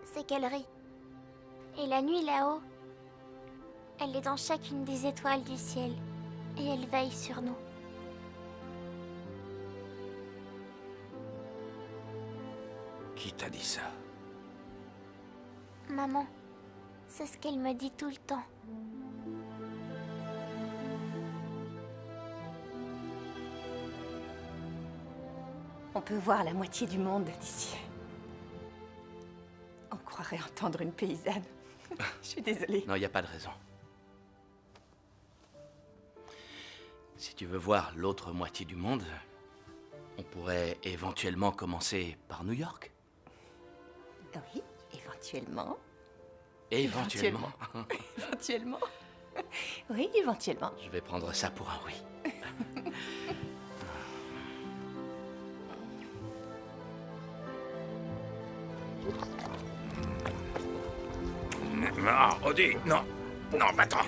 c'est qu'elle rit. Et la nuit là-haut, elle est dans chacune des étoiles du ciel et elle veille sur nous. Qui t'a dit ça? Maman, c'est ce qu'elle me dit tout le temps. On peut voir la moitié du monde d'ici. On croirait entendre une paysanne. Je suis désolée. Non, il n'y a pas de raison. Si tu veux voir l'autre moitié du monde, on pourrait éventuellement commencer par New York. Oui, éventuellement. Éventuellement. Éventuellement. Oui, éventuellement. Je vais prendre ça pour un oui. Non, Odie, non. Non, attends.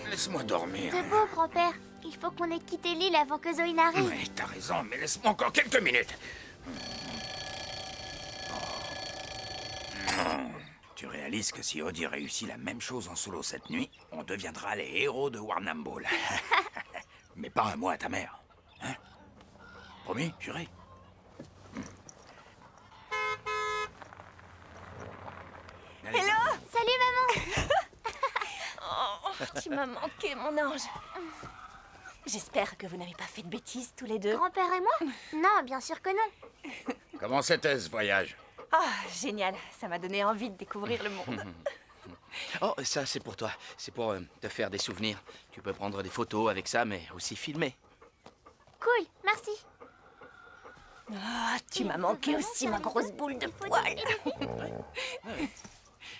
Laisse-moi dormir. C'est beau, grand-père. Il faut qu'on ait quitté l'île avant que Zoé n'arrive. Oui, t'as raison, mais laisse-moi encore quelques minutes. Tu réalises que si Odie réussit la même chose en solo cette nuit, on deviendra les héros de Warnam Ball. Mais pas un mot à ta mère. Hein? Promis, juré. Allez. Hello! Salut, maman! Oh, tu m'as manqué, mon ange. J'espère que vous n'avez pas fait de bêtises tous les deux. Grand-père et moi? Non, bien sûr que non. Comment c'était ce voyage? Ah, génial. Ça m'a donné envie de découvrir le monde. Oh, ça c'est pour toi. C'est pour te faire des souvenirs. Tu peux prendre des photos avec ça, mais aussi filmer. Cool, merci. Ah, tu m'as manqué aussi, ma grosse boule de poils.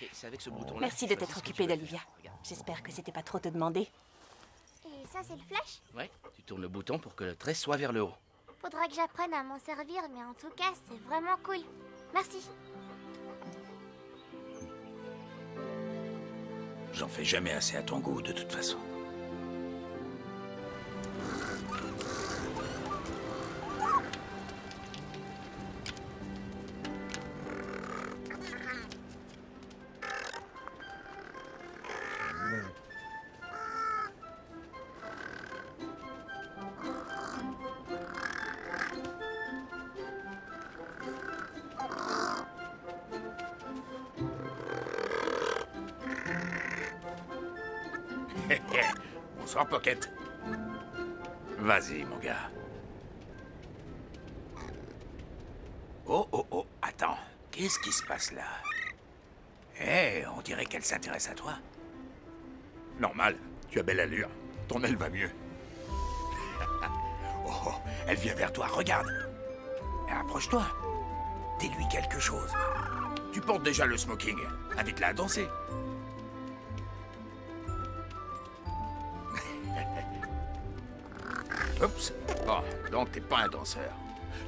Et c'est avec ce bouton-là. Merci de t'être occupée d'Olivia. J'espère que c'était pas trop te demander. Et ça, c'est le flash? Ouais, tu tournes le bouton pour que le trait soit vers le haut. Faudra que j'apprenne à m'en servir, mais en tout cas, c'est vraiment cool. Merci. J'en fais jamais assez à ton goût, de toute façon. Bonsoir, Pocket. Vas-y, mon gars. Oh, oh, oh, attends. Qu'est-ce qui se passe là? Eh, on dirait qu'elle s'intéresse à toi. Normal, tu as belle allure. Ton aile va mieux. Oh, elle vient vers toi, regarde. Approche-toi. Dis-lui quelque chose. Tu portes déjà le smoking. Invite-la à danser. Oups. Bon, donc t'es pas un danseur.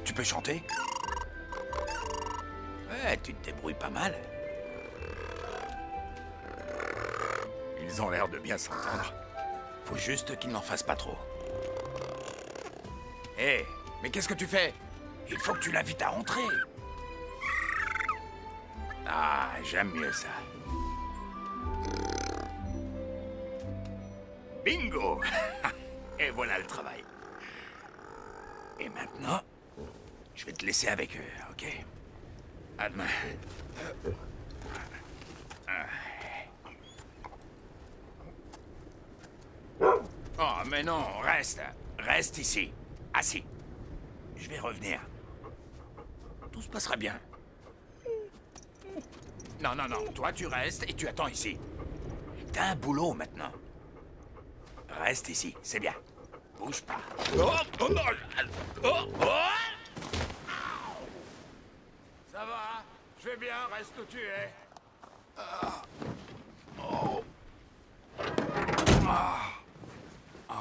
Tu peux chanter? Ouais, tu te débrouilles pas mal. Ils ont l'air de bien s'entendre. Faut juste qu'ils n'en fassent pas trop. Hé, mais qu'est-ce que tu fais? Il faut que tu l'invites à rentrer. Ah, j'aime mieux ça. Bingo! Et voilà le travail. Et maintenant, je vais te laisser avec eux, ok? À demain. Oh, mais non, reste. Reste ici. Assis. Je vais revenir. Tout se passera bien. Non, non, non. Toi, tu restes et tu attends ici. T'as un boulot maintenant. Reste ici, c'est bien. Bouge pas. Oh, oh, non. Oh, oh. Ça va? Je vais bien, reste où tu es. Oh. Ah. Oh.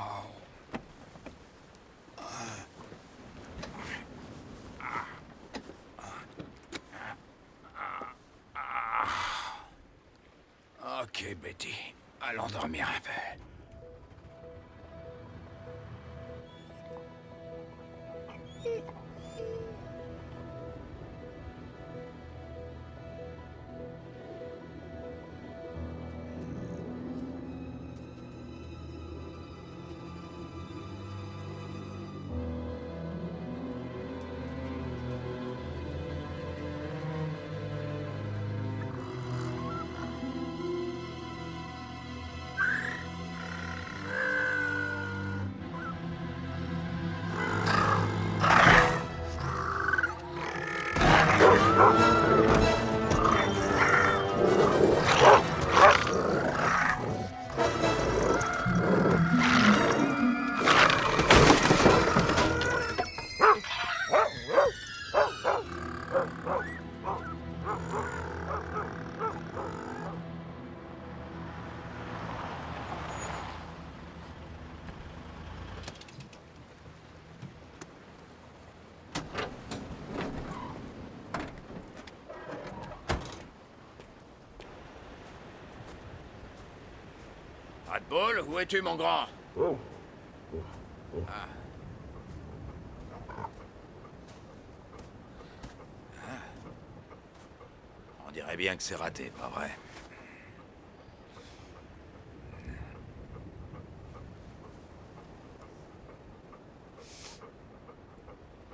Ok, Betty. Allons dormir un peu. Oddball, où es-tu, mon grand? Ah. On dirait bien que c'est raté, pas vrai?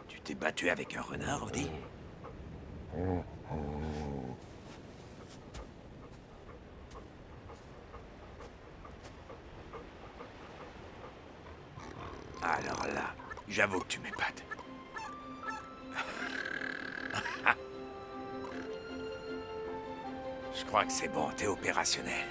Tu t'es battu avec un renard, Odie? Alors là, j'avoue que tu m'épates. Je crois que c'est bon, t'es opérationnel.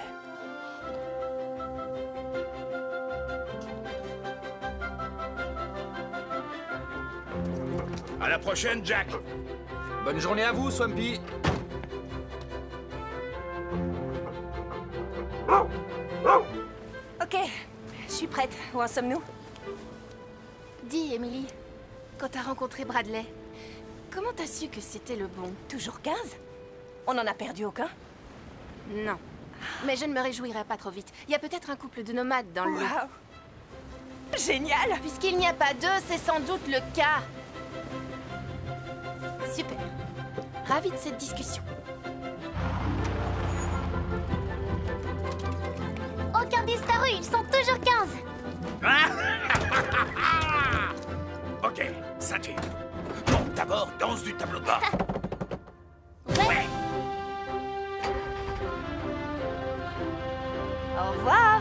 À la prochaine, Jack. Bonne journée à vous, Swampy. Ok, je suis prête. Où en sommes-nous? Dis, Emily, quand t'as rencontré Bradley, comment t'as su que c'était le bon? Toujours 15? On n'en a perdu aucun? Non. Mais je ne me réjouirai pas trop vite. Il y a peut-être un couple de nomades dans le lot. Wow. Génial! Puisqu'il n'y a pas d'eux, c'est sans doute le cas. Super. Ravi de cette discussion. Aucun disparu, ils sont toujours 15. Ok, ça tue. Bon, d'abord, danse du tableau de bord. Ouais. Au revoir!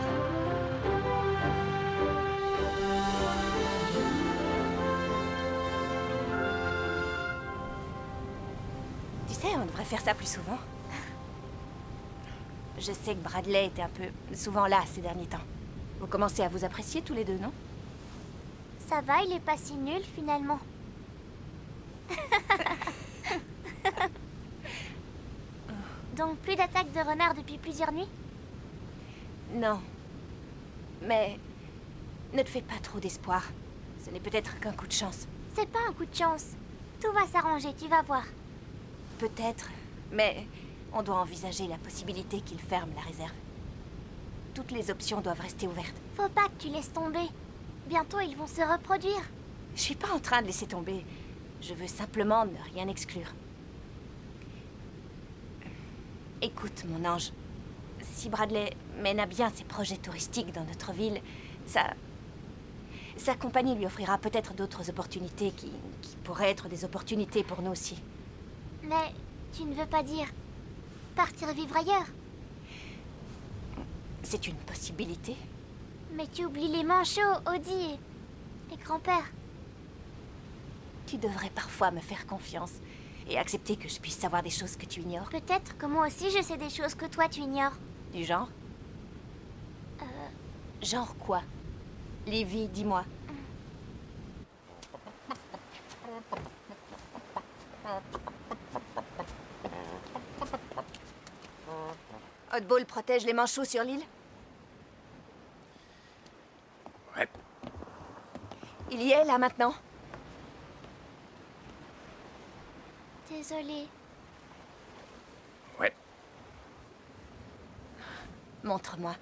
Tu sais, on devrait faire ça plus souvent. Je sais que Bradley était un peu souvent là ces derniers temps. Vous commencez à vous apprécier tous les deux, non? Ça va, il est pas si nul finalement. Donc plus d'attaques de renards depuis plusieurs nuits? Non. Mais ne te fais pas trop d'espoir. Ce n'est peut-être qu'un coup de chance. C'est pas un coup de chance. Tout va s'arranger, tu vas voir. Peut-être, mais on doit envisager la possibilité qu'il ferme la réserve. Toutes les options doivent rester ouvertes. Faut pas que tu laisses tomber. Bientôt, ils vont se reproduire. Je suis pas en train de laisser tomber. Je veux simplement ne rien exclure. Écoute, mon ange. Si Bradley mène à bien ses projets touristiques dans notre ville, sa compagnie lui offrira peut-être d'autres opportunités qui pourraient être des opportunités pour nous aussi. Mais tu ne veux pas dire partir vivre ailleurs? C'est une possibilité. Mais tu oublies les manchots, Odie et grand-père. Tu devrais parfois me faire confiance et accepter que je puisse savoir des choses que tu ignores. Peut-être que moi aussi je sais des choses que toi tu ignores. Du genre? Genre quoi? Livy, dis-moi. Oddball protège les manchots sur l'île? Ouais. Il y est, là, maintenant? Désolée. Ouais. Montre-moi.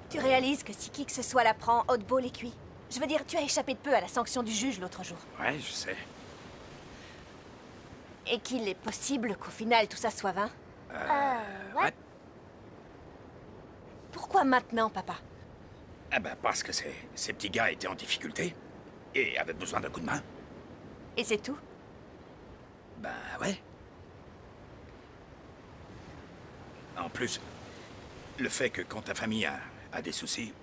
Tu réalises que si qui que ce soit l'apprend, Oddball est cuit. Je veux dire, tu as échappé de peu à la sanction du juge l'autre jour. Ouais, je sais. Et qu'il est possible qu'au final tout ça soit vain? Ouais. Pourquoi maintenant, papa? Ah ben parce que ces petits gars étaient en difficulté et avaient besoin d'un coup de main. Et c'est tout? Ben ouais. En plus, le fait que quand ta famille a des soucis,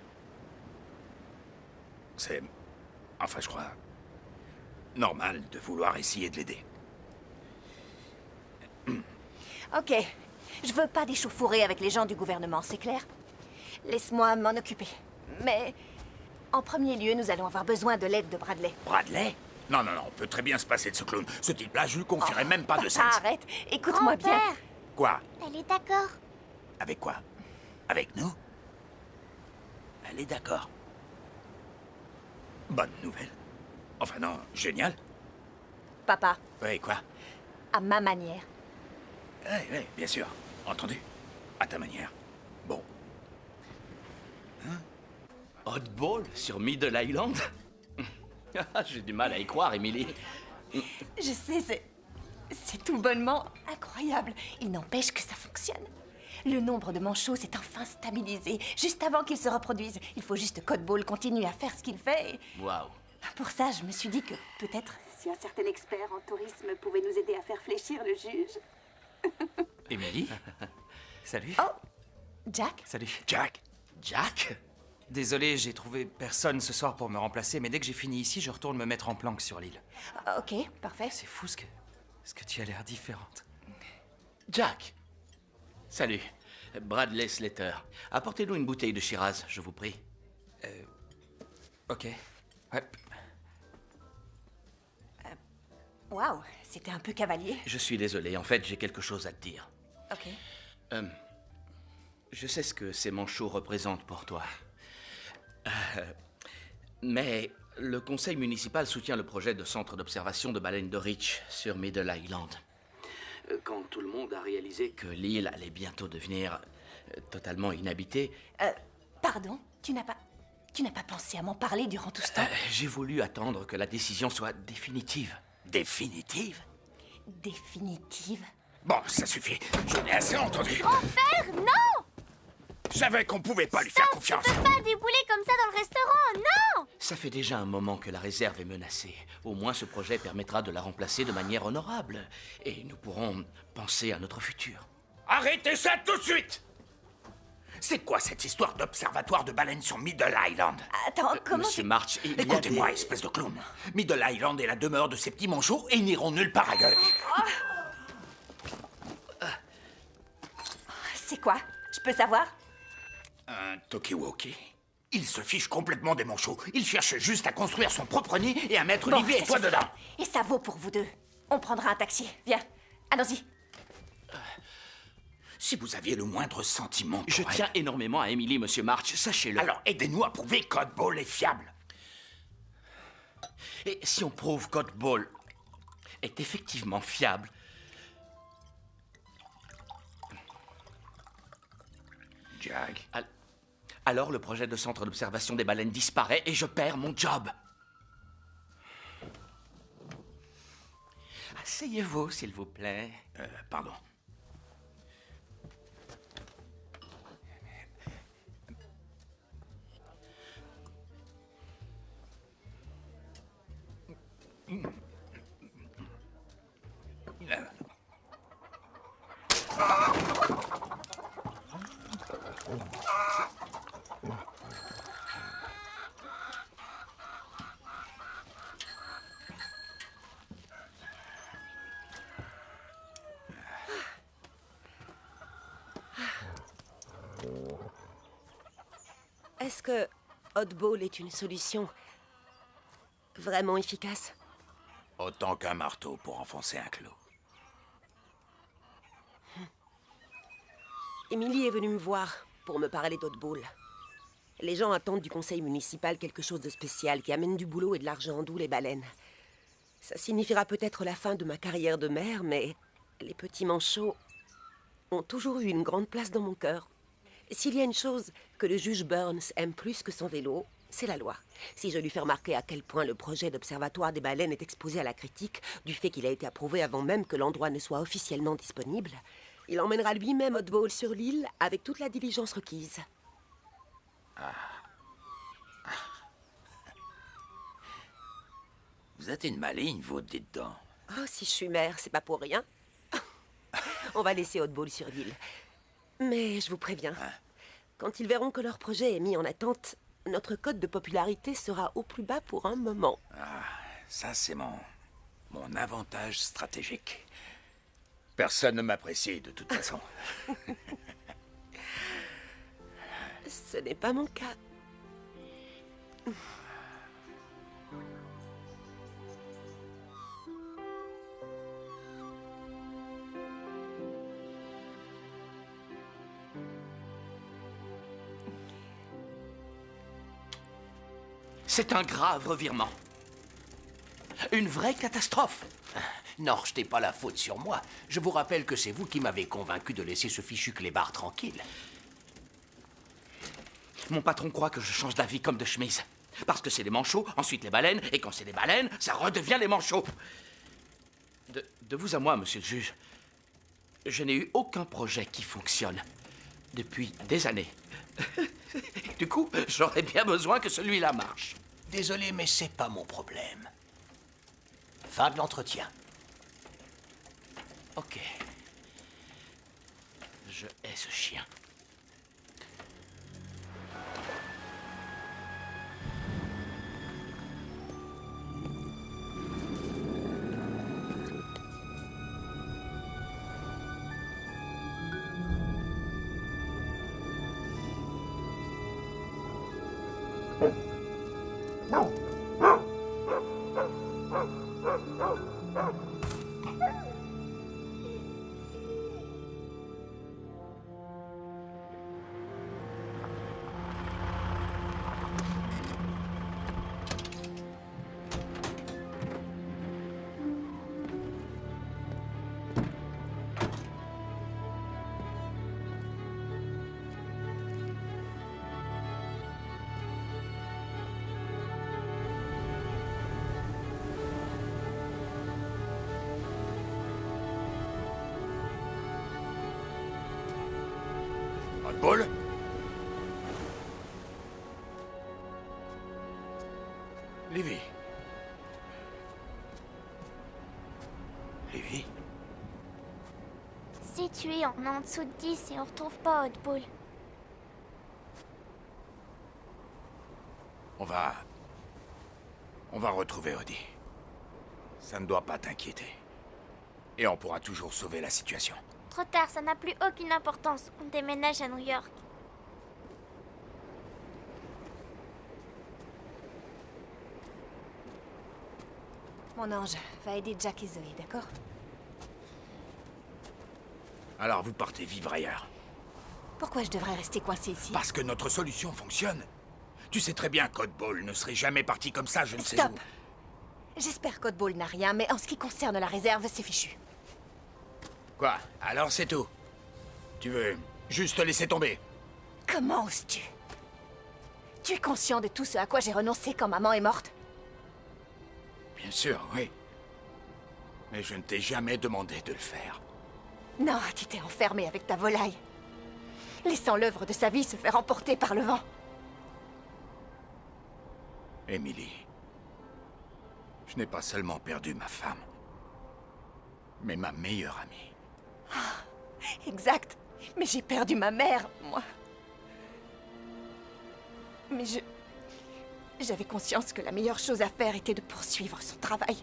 c'est, enfin je crois, normal de vouloir essayer de l'aider. Ok. Je veux pas d'échauffourée avec les gens du gouvernement, c'est clair? Laisse-moi m'en occuper. Mais en premier lieu, nous allons avoir besoin de l'aide de Bradley. Bradley? Non, non, non, on peut très bien se passer de ce clown. Ce type-là, je lui confierai même pas de Papa, sens. arrête. Écoute-moi bien. Grand-père, Quoi? elle est d'accord. Avec quoi? Avec nous? Elle est d'accord. Bonne nouvelle. Enfin non, génial. Papa, Oui, quoi? à ma manière. Oui, bien sûr. Entendu. À ta manière. Bon. Oddball sur Middle Island? J'ai du mal à y croire, Emily. Je sais, c'est tout bonnement incroyable. Il n'empêche que ça fonctionne. Le nombre de manchots s'est enfin stabilisé, juste avant qu'il se reproduise. Il faut juste que Oddball continue à faire ce qu'il fait. Waouh. Pour ça, je me suis dit que peut-être... Si un certain expert en tourisme pouvait nous aider à faire fléchir le juge. Emily? Salut. Oh, Jack? Salut. Jack? Jack? Désolé, j'ai trouvé personne ce soir pour me remplacer, mais dès que j'ai fini ici, je retourne me mettre en planque sur l'île. Ok, parfait. C'est fou ce que tu as l'air différente. Jack? Salut. Bradley Slater. Apportez-nous une bouteille de Shiraz, je vous prie. Ok. Ouais. Waouh, c'était un peu cavalier. Je suis désolé, en fait, j'ai quelque chose à te dire. Ok. Je sais ce que ces manchots représentent pour toi. Mais le conseil municipal soutient le projet de centre d'observation de baleines de Reach sur Middle Island. Quand tout le monde a réalisé que l'île allait bientôt devenir totalement inhabitée... Pardon, tu n'as pas pensé à m'en parler durant tout ce temps? J'ai voulu attendre que la décision soit définitive. Définitive? Définitive? Bon, ça suffit. J'en ai assez entendu. Grand-père, non! Je savais qu'on pouvait pas lui faire confiance. Tu peux pas débouler comme ça dans le restaurant, non! Ça fait déjà un moment que la réserve est menacée. Au moins, ce projet permettra de la remplacer de manière honorable. Et nous pourrons penser à notre futur. Arrêtez ça tout de suite! C'est quoi cette histoire d'observatoire de baleines sur Middle Island? Attends, comment Monsieur March, il y a Écoutez-moi, des- espèce de clown. Middle Island est la demeure de ces petits manchots et ils n'iront nulle part ailleurs. C'est quoi? Je peux savoir? Un Tokiwoki? Il se fiche complètement des manchots. Il cherche juste à construire son propre nid et à mettre Bon, Olivier et ça toi suffit. dedans. Et ça vaut pour vous deux. On prendra un taxi. Viens, allons-y. Si vous aviez le moindre sentiment pour Je elle, tiens énormément à Emily, Monsieur March, sachez-le. alors aidez-nous à prouver qu'Oddball est fiable. Et si on prouve qu'Oddball est effectivement fiable... Jack. Alors le projet de centre d'observation des baleines disparaît et je perds mon job. Asseyez-vous, s'il vous plaît. Pardon. Est-ce que Oddball est une solution vraiment efficace? Autant qu'un marteau pour enfoncer un clou. Emily est venue me voir pour me parler d'Oddball. Les gens attendent du conseil municipal quelque chose de spécial qui amène du boulot et de l'argent, d'où les baleines. Ça signifiera peut-être la fin de ma carrière de mère, mais les petits manchots ont toujours eu une grande place dans mon cœur. S'il y a une chose que le juge Burns aime plus que son vélo, c'est la loi. Si je lui fais remarquer à quel point le projet d'observatoire des baleines est exposé à la critique, du fait qu'il a été approuvé avant même que l'endroit ne soit officiellement disponible, il emmènera lui-même Oddball sur l'île avec toute la diligence requise. Vous êtes une maligne, vous, dites donc. Oh, si je suis mère, c'est pas pour rien. On va laisser Oddball sur l'île. Mais je vous préviens, quand ils verront que leur projet est mis en attente, notre cote de popularité sera au plus bas pour un moment. Ça, c'est mon avantage stratégique. Personne ne m'apprécie, de toute façon. Ce n'est pas mon cas. C'est un grave revirement. Une vraie catastrophe. Non, jetez pas la faute sur moi. Je vous rappelle que c'est vous qui m'avez convaincu de laisser ce fichu clébard tranquille. Mon patron croit que je change d'avis comme de chemise. Parce que c'est les manchots, ensuite les baleines, et quand c'est les baleines, ça redevient les manchots. De vous à moi, monsieur le juge, je n'ai eu aucun projet qui fonctionne depuis des années. Du coup, j'aurais bien besoin que celui-là marche. Désolé, mais c'est pas mon problème. Fin de l'entretien. Ok. Je hais ce chien. Paul? Lévi. Lévi? Situé en dessous de 10 et on retrouve pas Oddball. On va retrouver Odie. Ça ne doit pas t'inquiéter. Et on pourra toujours sauver la situation. Trop tard, ça n'a plus aucune importance. On déménage à New York. Mon ange, va aider Jack et Zoé, d'accord? Alors vous partez vivre ailleurs. Pourquoi je devrais rester coincé ici? Parce que notre solution fonctionne. Tu sais très bien qu'Oddball ne serait jamais parti comme ça, je ne sais où. Stop! J'espère qu'Oddball n'a rien, mais en ce qui concerne la réserve, c'est fichu. Quoi? Alors c'est tout? Tu veux juste te laisser tomber? Comment oses-tu? Tu es conscient de tout ce à quoi j'ai renoncé quand maman est morte? Bien sûr, oui. Mais je ne t'ai jamais demandé de le faire. Non, tu t'es enfermé avec ta volaille, laissant l'œuvre de sa vie se faire emporter par le vent. Emily, je n'ai pas seulement perdu ma femme, mais ma meilleure amie. Ah, exact. Mais j'ai perdu ma mère, moi. Mais j'avais conscience que la meilleure chose à faire était de poursuivre son travail.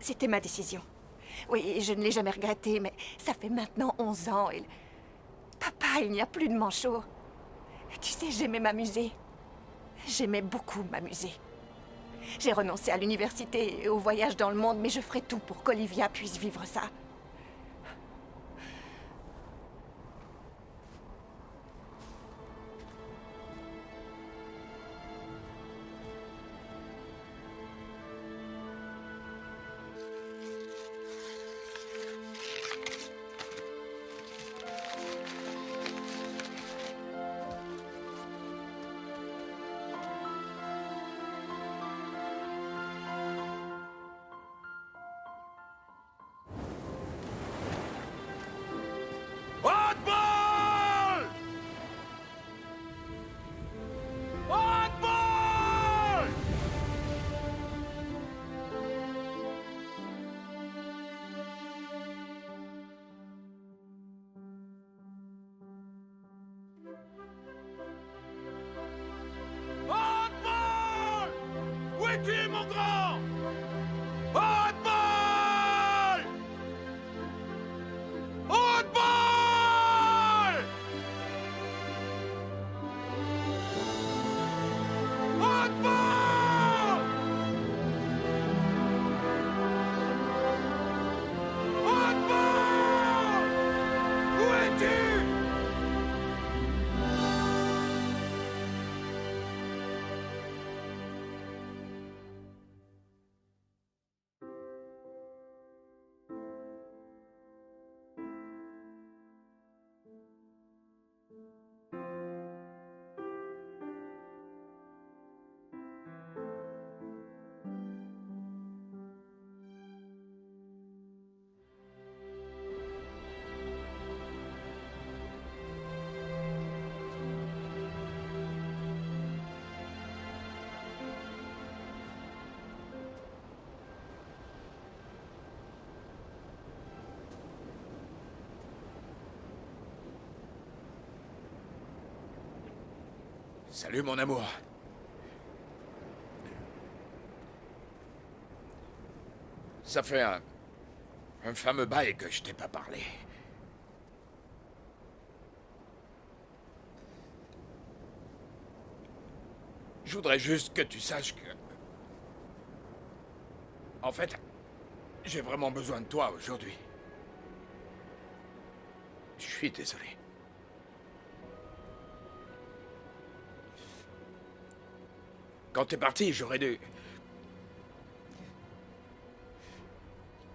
C'était ma décision. Oui, je ne l'ai jamais regretté, mais ça fait maintenant 11 ans et... Papa, il n'y a plus de manchot. Tu sais, j'aimais m'amuser. J'aimais beaucoup m'amuser. J'ai renoncé à l'université et au voyage dans le monde, mais je ferai tout pour qu'Olivia puisse vivre ça. Oddball! Oddball! Oddball! Où es-tu, mon grand? Oddball! Oddball! Oddball! Oddball! Où es-tu? Salut, mon amour. Ça fait un fameux bail que je t'ai pas parlé. Je voudrais juste que tu saches que... En fait, j'ai vraiment besoin de toi aujourd'hui. Je suis désolé. Quand t'es parti, j'aurais dû...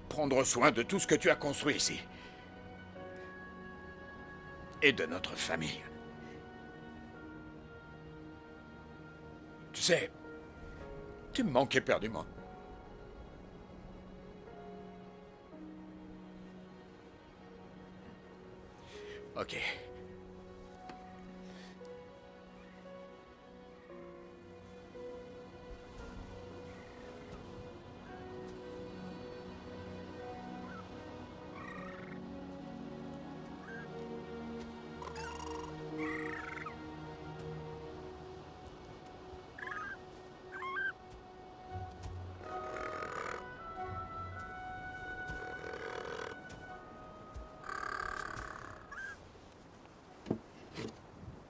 prendre soin de tout ce que tu as construit ici. Et de notre famille. Tu sais, tu me manquais éperdument. Ok.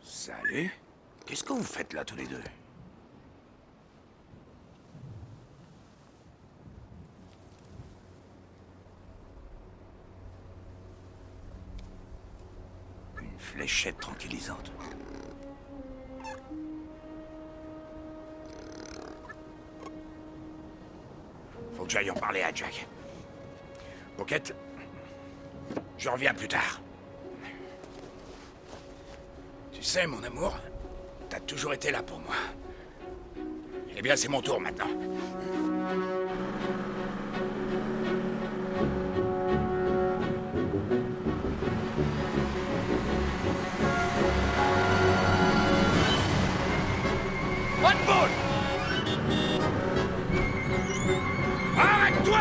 Salut. Qu'est-ce que vous faites là, tous les deux? Une fléchette tranquillisante. Faut que j'aille en parler à Jack. Pocket, je reviens plus tard. Tu sais, mon amour, t'as toujours été là pour moi. Eh bien, c'est mon tour maintenant. Oddball! Arrête-toi!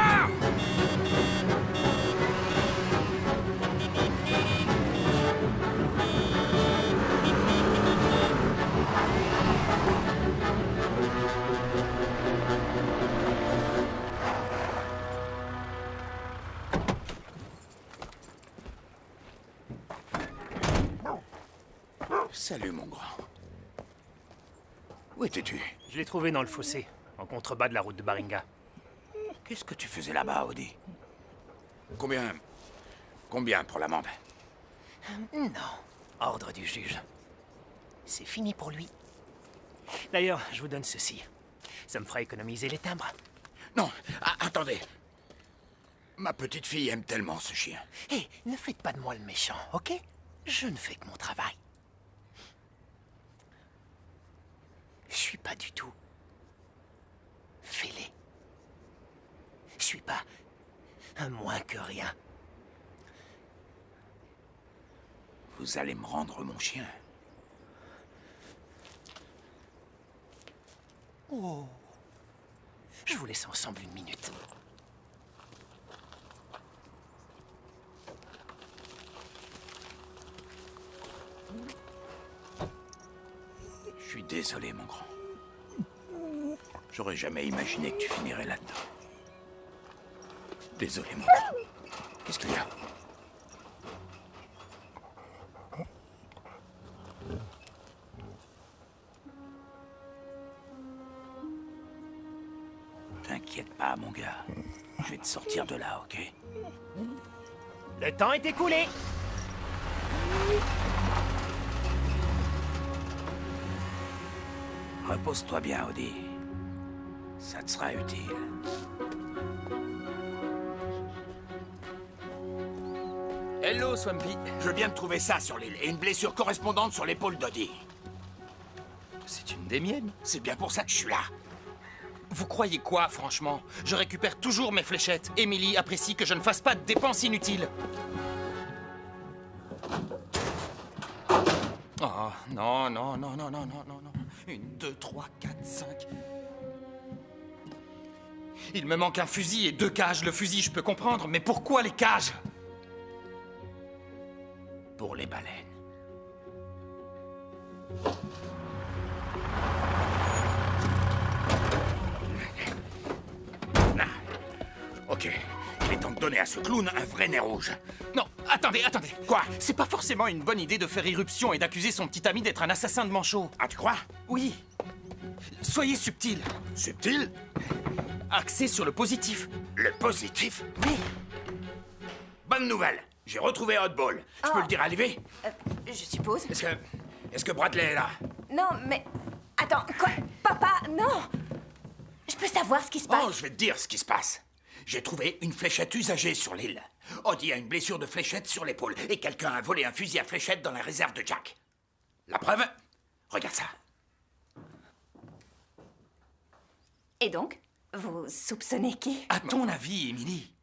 Salut, mon grand. Où étais-tu? Je l'ai trouvé dans le fossé, en contrebas de la route de Baringa. Qu'est-ce que tu faisais là-bas, Audi? Combien pour l'amende? Non, ordre du juge. C'est fini pour lui. D'ailleurs, je vous donne ceci. Ça me fera économiser les timbres. Non, attendez. Ma petite fille aime tellement ce chien. Hé, ne faites pas de moi le méchant, ok? Je ne fais que mon travail. Je suis pas du tout fêlé. Je suis pas un moins que rien. Vous allez me rendre mon chien. Oh. Je vous laisse ensemble une minute. Je suis désolé, mon grand. J'aurais jamais imaginé que tu finirais là-dedans. Désolé, mon grand. Qu'est-ce qu'il y a? T'inquiète pas, mon gars. Je vais te sortir de là, ok? Le temps est écoulé. Repose-toi bien, Audi. Ça te sera utile. Hello, Swampy. Je viens de trouver ça sur l'île et une blessure correspondante sur l'épaule d'Audi. C'est une des miennes. C'est bien pour ça que je suis là. Vous croyez quoi, franchement? Je récupère toujours mes fléchettes. Emily apprécie que je ne fasse pas de dépenses inutiles. Oh, non, non, non, non, non, non, non, non. 1, 2, 3, 4, 5... Il me manque un fusil et 2 cages. Le fusil, je peux comprendre, mais pourquoi les cages? Pour les baleines. donner à ce clown un vrai nez rouge. Non, attendez. Quoi? C'est pas forcément une bonne idée de faire irruption et d'accuser son petit ami d'être un assassin de manchots. Ah, tu crois? Oui. Soyez subtil. Subtil? Axé sur le positif. Le positif? Oui. Bonne nouvelle. J'ai retrouvé Hotball. Je peux le dire à Livy? Je suppose. Est-ce que Bradley est là? Non, mais... Attends, quoi? Papa, non! Je peux savoir ce qui se passe? Oh, je vais te dire ce qui se passe. J'ai trouvé une fléchette usagée sur l'île. Odie a une blessure de fléchette sur l'épaule et quelqu'un a volé un fusil à fléchette dans la réserve de Jack. La preuve? Regarde ça. Et donc, vous soupçonnez qui? À ton avis, Emily,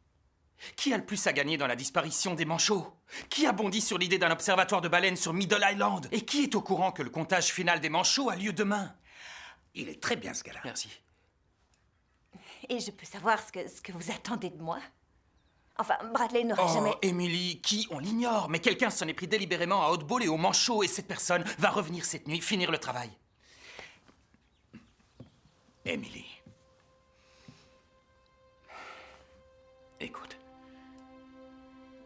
qui a le plus à gagner dans la disparition des manchots? Qui a bondi sur l'idée d'un observatoire de baleines sur Middle Island? Et qui est au courant que le comptage final des manchots a lieu demain? Il est très bien, ce gars-là. Merci. Et je peux savoir ce que vous attendez de moi? Enfin, Bradley n'aurait jamais... Oh, Emily, qui? On l'ignore, mais quelqu'un s'en est pris délibérément à Hotball et aux manchots, et cette personne va revenir cette nuit, finir le travail. Emily. Écoute.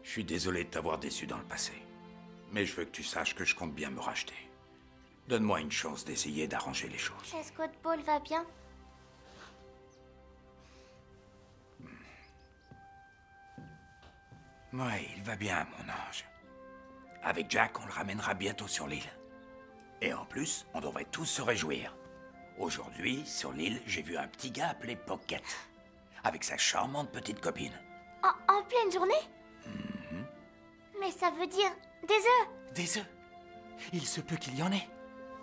Je suis désolé de t'avoir déçu dans le passé. Mais je veux que tu saches que je compte bien me racheter. Donne-moi une chance d'essayer d'arranger les choses. Est-ce qu'Hotball va bien? Ouais, il va bien, mon ange. Avec Jack, on le ramènera bientôt sur l'île. Et en plus, on devrait tous se réjouir. Aujourd'hui, sur l'île, j'ai vu un petit gars appelé Pocket. Avec sa charmante petite copine. En pleine journée? Mais ça veut dire des œufs. Des œufs? Il se peut qu'il y en ait.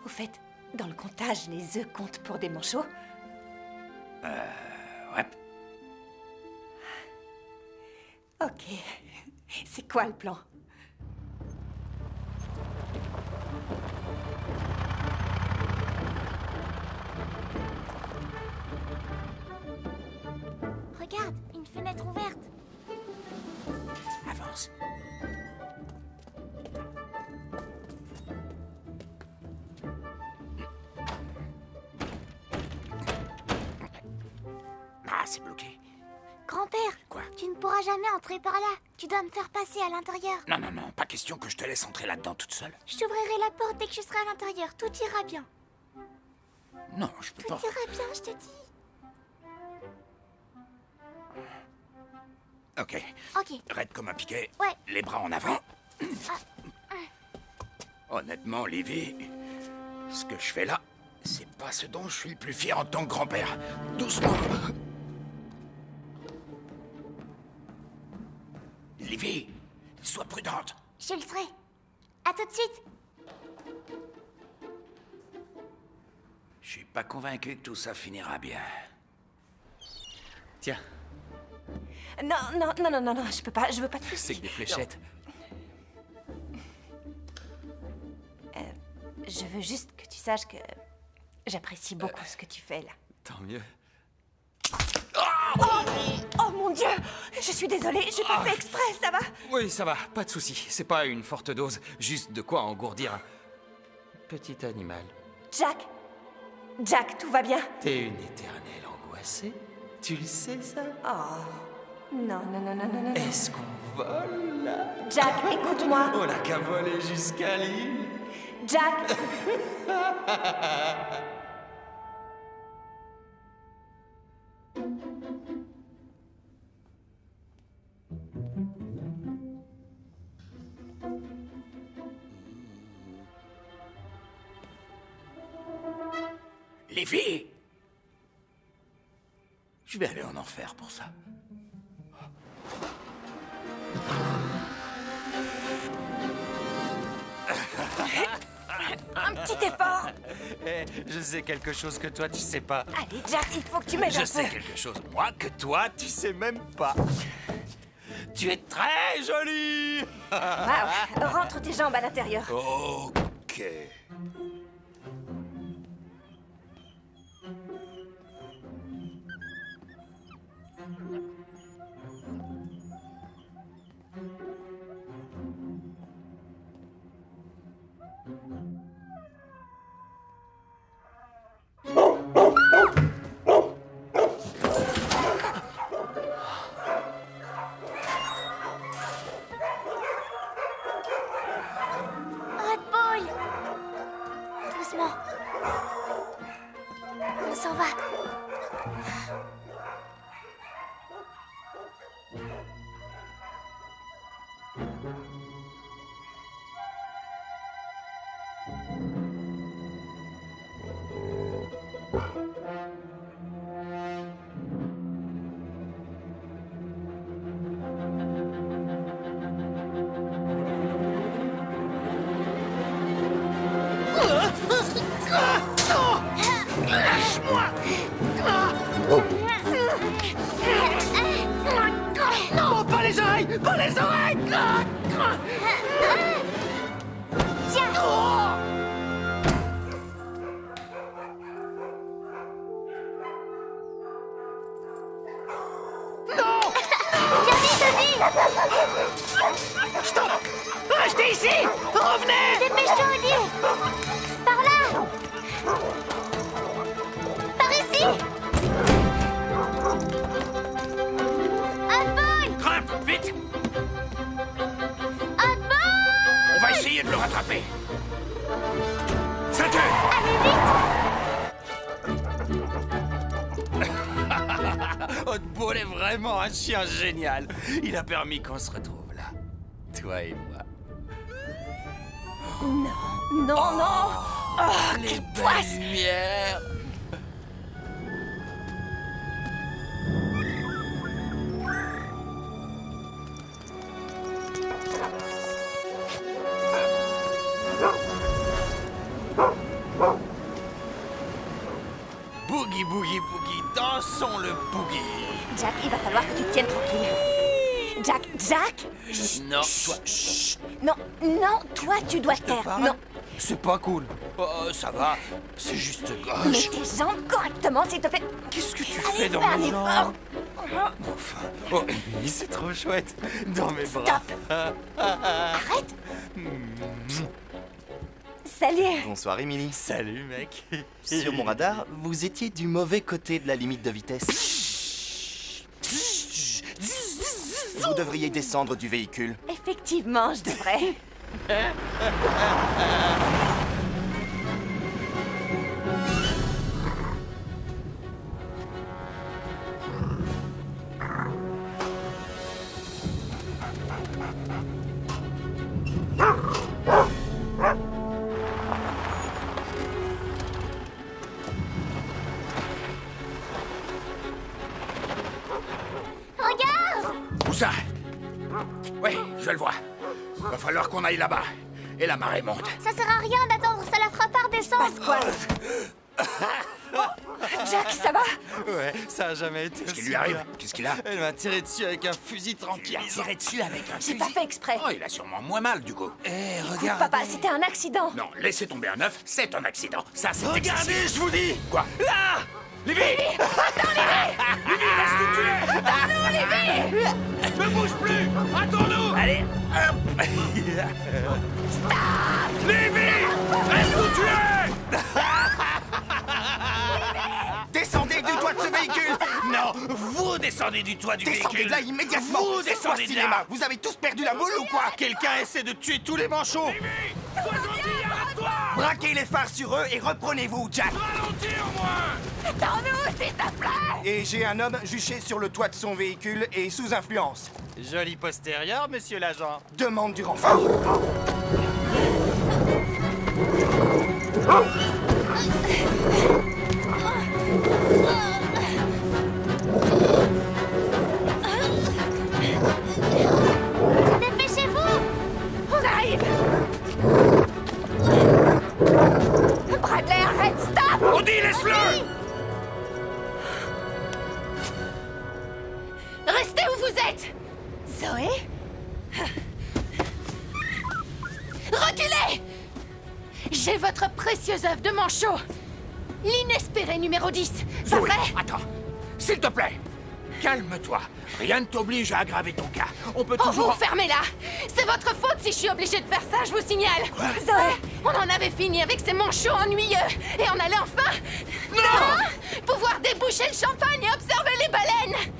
Au fait, dans le comptage, les œufs comptent pour des manchots? Ouais. Ok. C'est quoi le plan? Regarde, une fenêtre ouverte. Avance. Ah, c'est bloqué. Grand-père, Quoi? tu ne pourras jamais entrer par là. Tu dois me faire passer à l'intérieur. Non, pas question que je te laisse entrer là-dedans toute seule. Je t'ouvrirai la porte dès que je serai à l'intérieur. Tout ira bien. Non, je peux Tout pas. ira bien, je te dis. Ok. Ok. Raide comme un piquet. Ouais. Les bras en avant. Honnêtement, Livy, ce que je fais là, c'est pas ce dont je suis le plus fier en tant que grand-père. Doucement. Livy, sois prudente. Je le serai. À tout de suite. Je suis pas convaincu que tout ça finira bien. Tiens, Non, je peux pas, je veux pas te c'est fusil. que des fléchettes. Je veux juste que tu saches que j'apprécie beaucoup ce que tu fais là. Tant mieux. Oh mon Dieu! Je suis désolée, j'ai pas fait exprès, ça va? Oui, ça va, pas de souci. C'est pas une forte dose, juste de quoi engourdir un petit animal. Jack, tout va bien? T'es une éternelle angoissée. Tu le sais, ça? Oh. Non. Est-ce qu'on vole, là? Jack, écoute-moi. On n'a qu'à voler jusqu'à l'île. Jack! Livy! Je vais aller en enfer pour ça. Un petit effort. Je sais quelque chose que toi, tu sais pas. Allez, Jack, il faut que tu m'aides un Je peu. sais quelque chose, moi, que toi, tu sais même pas. Tu es très jolie. Wow. Rentre tes jambes à l'intérieur. Ok. s'en va. Non, pas les oreilles! Pas les oreilles! Tiens! Non! Viens vite, Odie! Stop! Restez ici! Revenez! Dépêche-toi, Odie! Par là! Par ici! Oddball! Grimpe, vite! Oddball! On va essayer de le rattraper. Ceinture! Allez, vite! Oddball est vraiment un chien génial. Il a permis qu'on se retrouve là. Toi et moi. Non, non, non! Oh, Les quelle belles poisse! lumières. Boogie, boogie, boogie, dansons le boogie. Jack, il va falloir que tu te tiennes tranquille. Jack! Non, toi, chut. Non, non, toi, tu dois te taire. parle. Non, C'est pas cool. Oh, ça va, c'est juste mets gauche. tes jambes correctement, s'il te plaît. Qu'est-ce que tu Allez, fais dans fais un mes effort. jambes? Enfin, oh, Emily, c'est trop chouette. Dans mes bras. Arrête! Salut! Bonsoir, Emily. Salut, mec. Sur mon radar, vous étiez du mauvais côté de la limite de vitesse. Vous devriez descendre du véhicule. Effectivement, je devrais. Regarde! Où ça? Oui, je le vois. Va falloir qu'on aille là-bas. Et la marée monte. Ça sert à rien d'attendre, ça la fera pas redescendre. Quoi? Jack, ça va? Ouais, ça a jamais été. Qu'est-ce qui lui arrive? Qu'est-ce qu'il a? Elle m'a tiré dessus avec un fusil Il a tranquillisant. tiré dessus avec un J'ai fusil. pas fait exprès. Oh, il a sûrement moins mal, du coup. Eh, Écoute, regarde. papa, c'était un accident. Non, laissez tomber un œuf, c'est un accident. Ça, c'est Regardez, excessif. je vous dis. Quoi? Là, Livy! Attends, Livy! Livy, laisse tout tuer! Attends-nous, Livy! Ne bouge plus! Attends-nous! Allez, hop! Livy! Laisse tout tuer! Descendez du toit de ce véhicule! Non, vous descendez du toit du Descendez véhicule! de là immédiatement! Vous C'est quoi ce descendez de cinéma? là! Vous avez tous perdu la boule ou quoi? quelqu'un essaie de tuer tous les manchots. Sois gentil, arrête-toi! Braquez les phares sur eux et reprenez-vous, Jack! Ralentis au moins! Attends-nous, s'il te plaît! Et j'ai un homme juché sur le toit de son véhicule et sous influence. Joli postérieur, monsieur l'agent. Demande du renfort. Dépêchez-vous! On arrive! Bradley, arrête, stop! On dit, laisse-le! Restez où vous êtes! Zoé? Reculez! J'ai votre précieuse œuvre de manchot. L'inespéré numéro 10. Pas Zoé, vrai? attends, s'il te plaît, calme-toi. Rien ne t'oblige à aggraver ton cas. On peut Oh, toujours... vous fermez-là! C'est votre faute si je suis obligée de faire ça, je vous signale! Zoé! On en avait fini avec ces manchots ennuyeux! Et on allait enfin... Non! pouvoir déboucher le champagne et observer les baleines!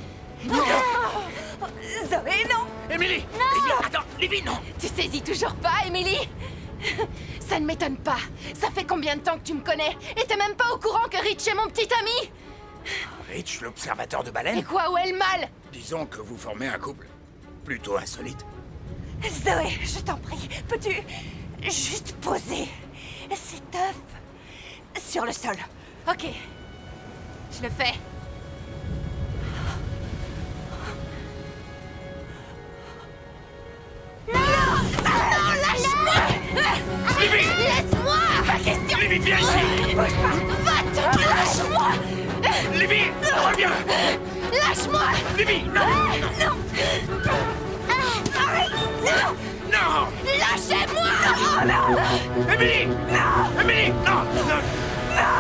Zoé, non! Émilie! Non! Attends, Livy, non! Tu saisis toujours pas, Émilie? Ça ne m'étonne pas. Ça fait combien de temps que tu me connais? Et t'es même pas au courant que Rich est mon petit ami? Rich, l'observateur de baleines? Et quoi, où est le mal? Disons que vous formez un couple plutôt insolite. Zoé, je t'en prie, peux-tu juste poser cet œuf sur le sol? Ok. Je le fais. Non, lâche-moi! Libby! Laisse-moi! Pas question! Libby, viens ici! Bouge pas! Va-t'en! Lâche-moi! Libby, reviens! Lâche-moi! Libby, non! Non! Arrête! Non! Non! Lâchez-moi! Non! Emily! Non! Emily! Non! Non! Non!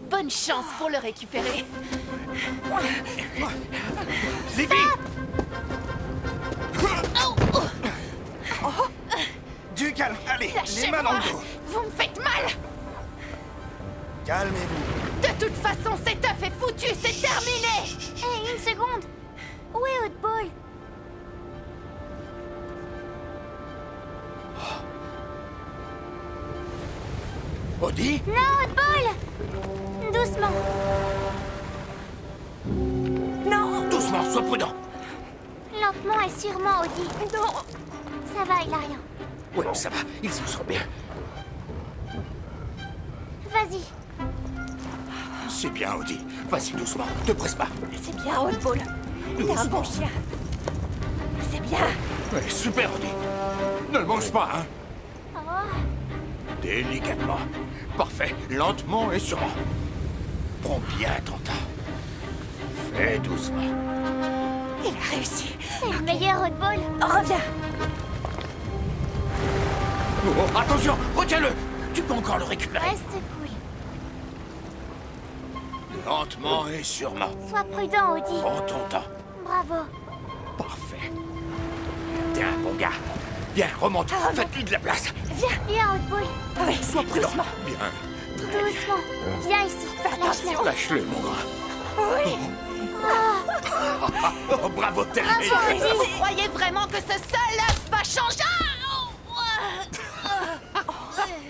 Bonne chance pour le récupérer. Libby! Du calme, allez, les mains dans le dos. Vous me faites mal. Calmez-vous. De toute façon, cet œuf est foutu, c'est terminé. Hé, une seconde. Où est Oddball? Odie? Non, Oddball! Doucement. Non! Doucement, sois prudent. Lentement et sûrement, Odie. Non! Ça va, il a rien. Oui, ça va, ils s'en sortent bien. Vas-y. C'est bien, Odie. Vas-y, doucement, te presse pas. C'est bien, Oddball. T'es un bon chien. C'est bien. Ouais, super, Odie. Ne le mange pas, hein. Oh. Délicatement. Parfait, lentement et sûrement. Prends bien ton temps. Fais doucement. Il a réussi. C'est le meilleur Oddball. Reviens. Oh, attention, retiens-le. Tu peux encore le récupérer. Reste cool. Lentement et sûrement. Sois prudent, Odie. Prends ton temps. Bravo. Parfait. T'es un bon gars. Bien, remonte. Faites-lui de la place. Viens, Oddball. Oui, Sois prudent. Bien. Doucement. Viens ici. Lâche-le. Lâche-le, mon grand. Oui. Oh, bravo, t'es le Bravo, meilleur. Odie. Vous croyez vraiment que ce seul œuf va changer?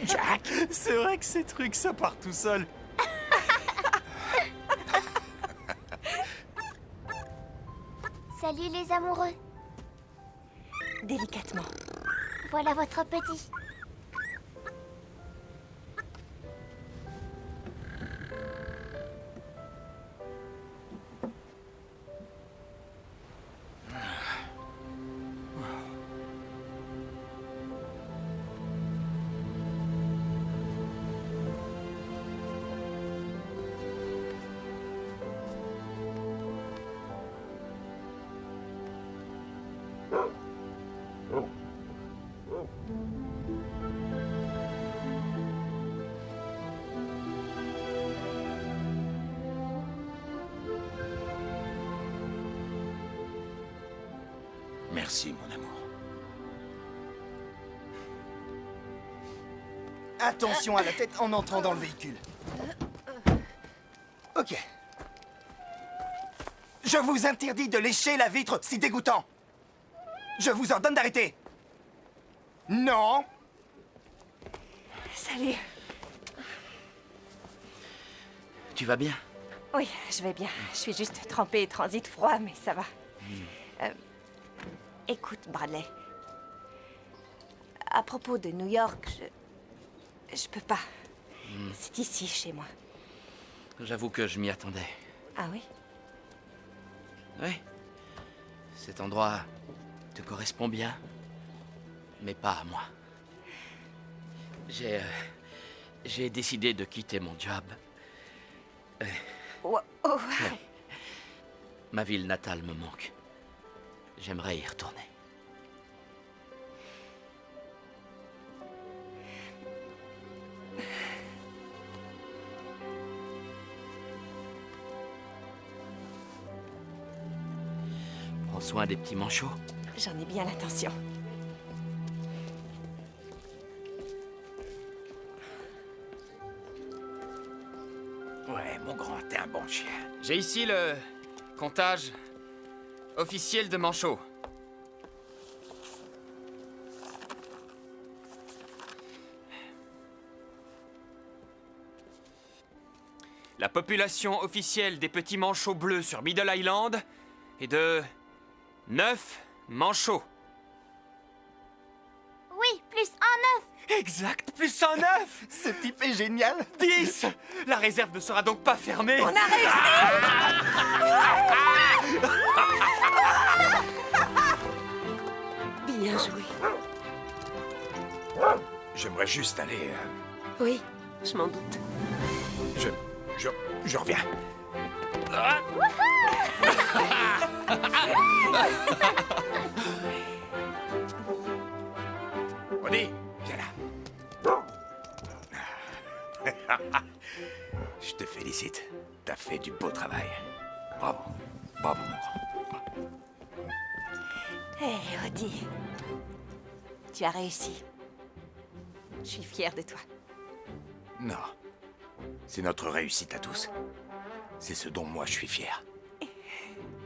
Jack. C'est vrai que ces trucs, ça part tout seul. Salut les amoureux. Délicatement. Voilà votre petit. Merci, mon amour. Attention à la tête en entrant dans le véhicule. Ok. Je vous interdis de lécher la vitre, c'est dégoûtant. Je vous ordonne d'arrêter. Non. Salut. Tu vas bien? Oui, je vais bien. Je suis juste trempée et transit froid, mais ça va. Écoute, Bradley. À propos de New York, je peux pas. C'est ici, chez moi. J'avoue que je m'y attendais. Ah oui? Oui. Cet endroit te correspond bien, mais pas à moi. J'ai décidé de quitter mon job. Ouais. Ma ville natale me manque. J'aimerais y retourner. Prends soin des petits manchots. J'en ai bien l'intention. Ouais, mon grand. bon chien. J'ai ici le comptage officiel de manchots. La population officielle des petits manchots bleus sur Middle Island est de 9 manchots. Oui, plus un œuf. Exact, plus un œuf. Ce type est génial. 10. La réserve ne sera donc pas fermée. On a réussi. Bien joué. J'aimerais juste aller... Oui, je m'en doute. Je reviens. Odie, viens là. Je te félicite. T'as fait du beau travail. Bravo. Bravo, mon grand. Hé, Odie. Tu as réussi. Je suis fière de toi. Non. C'est notre réussite à tous. C'est ce dont moi je suis fier.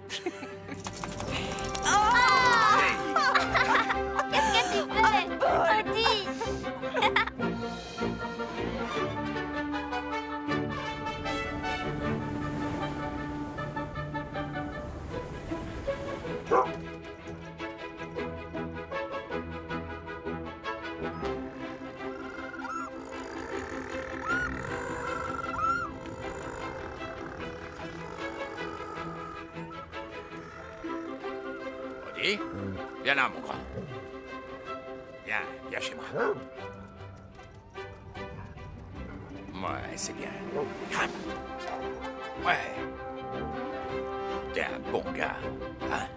Qu'est-ce que tu fais, Odie? Odie, viens là, mon grand. Viens chez moi. Ouais, c'est bien. Grimpe. Ouais. T'es un bon gars, hein?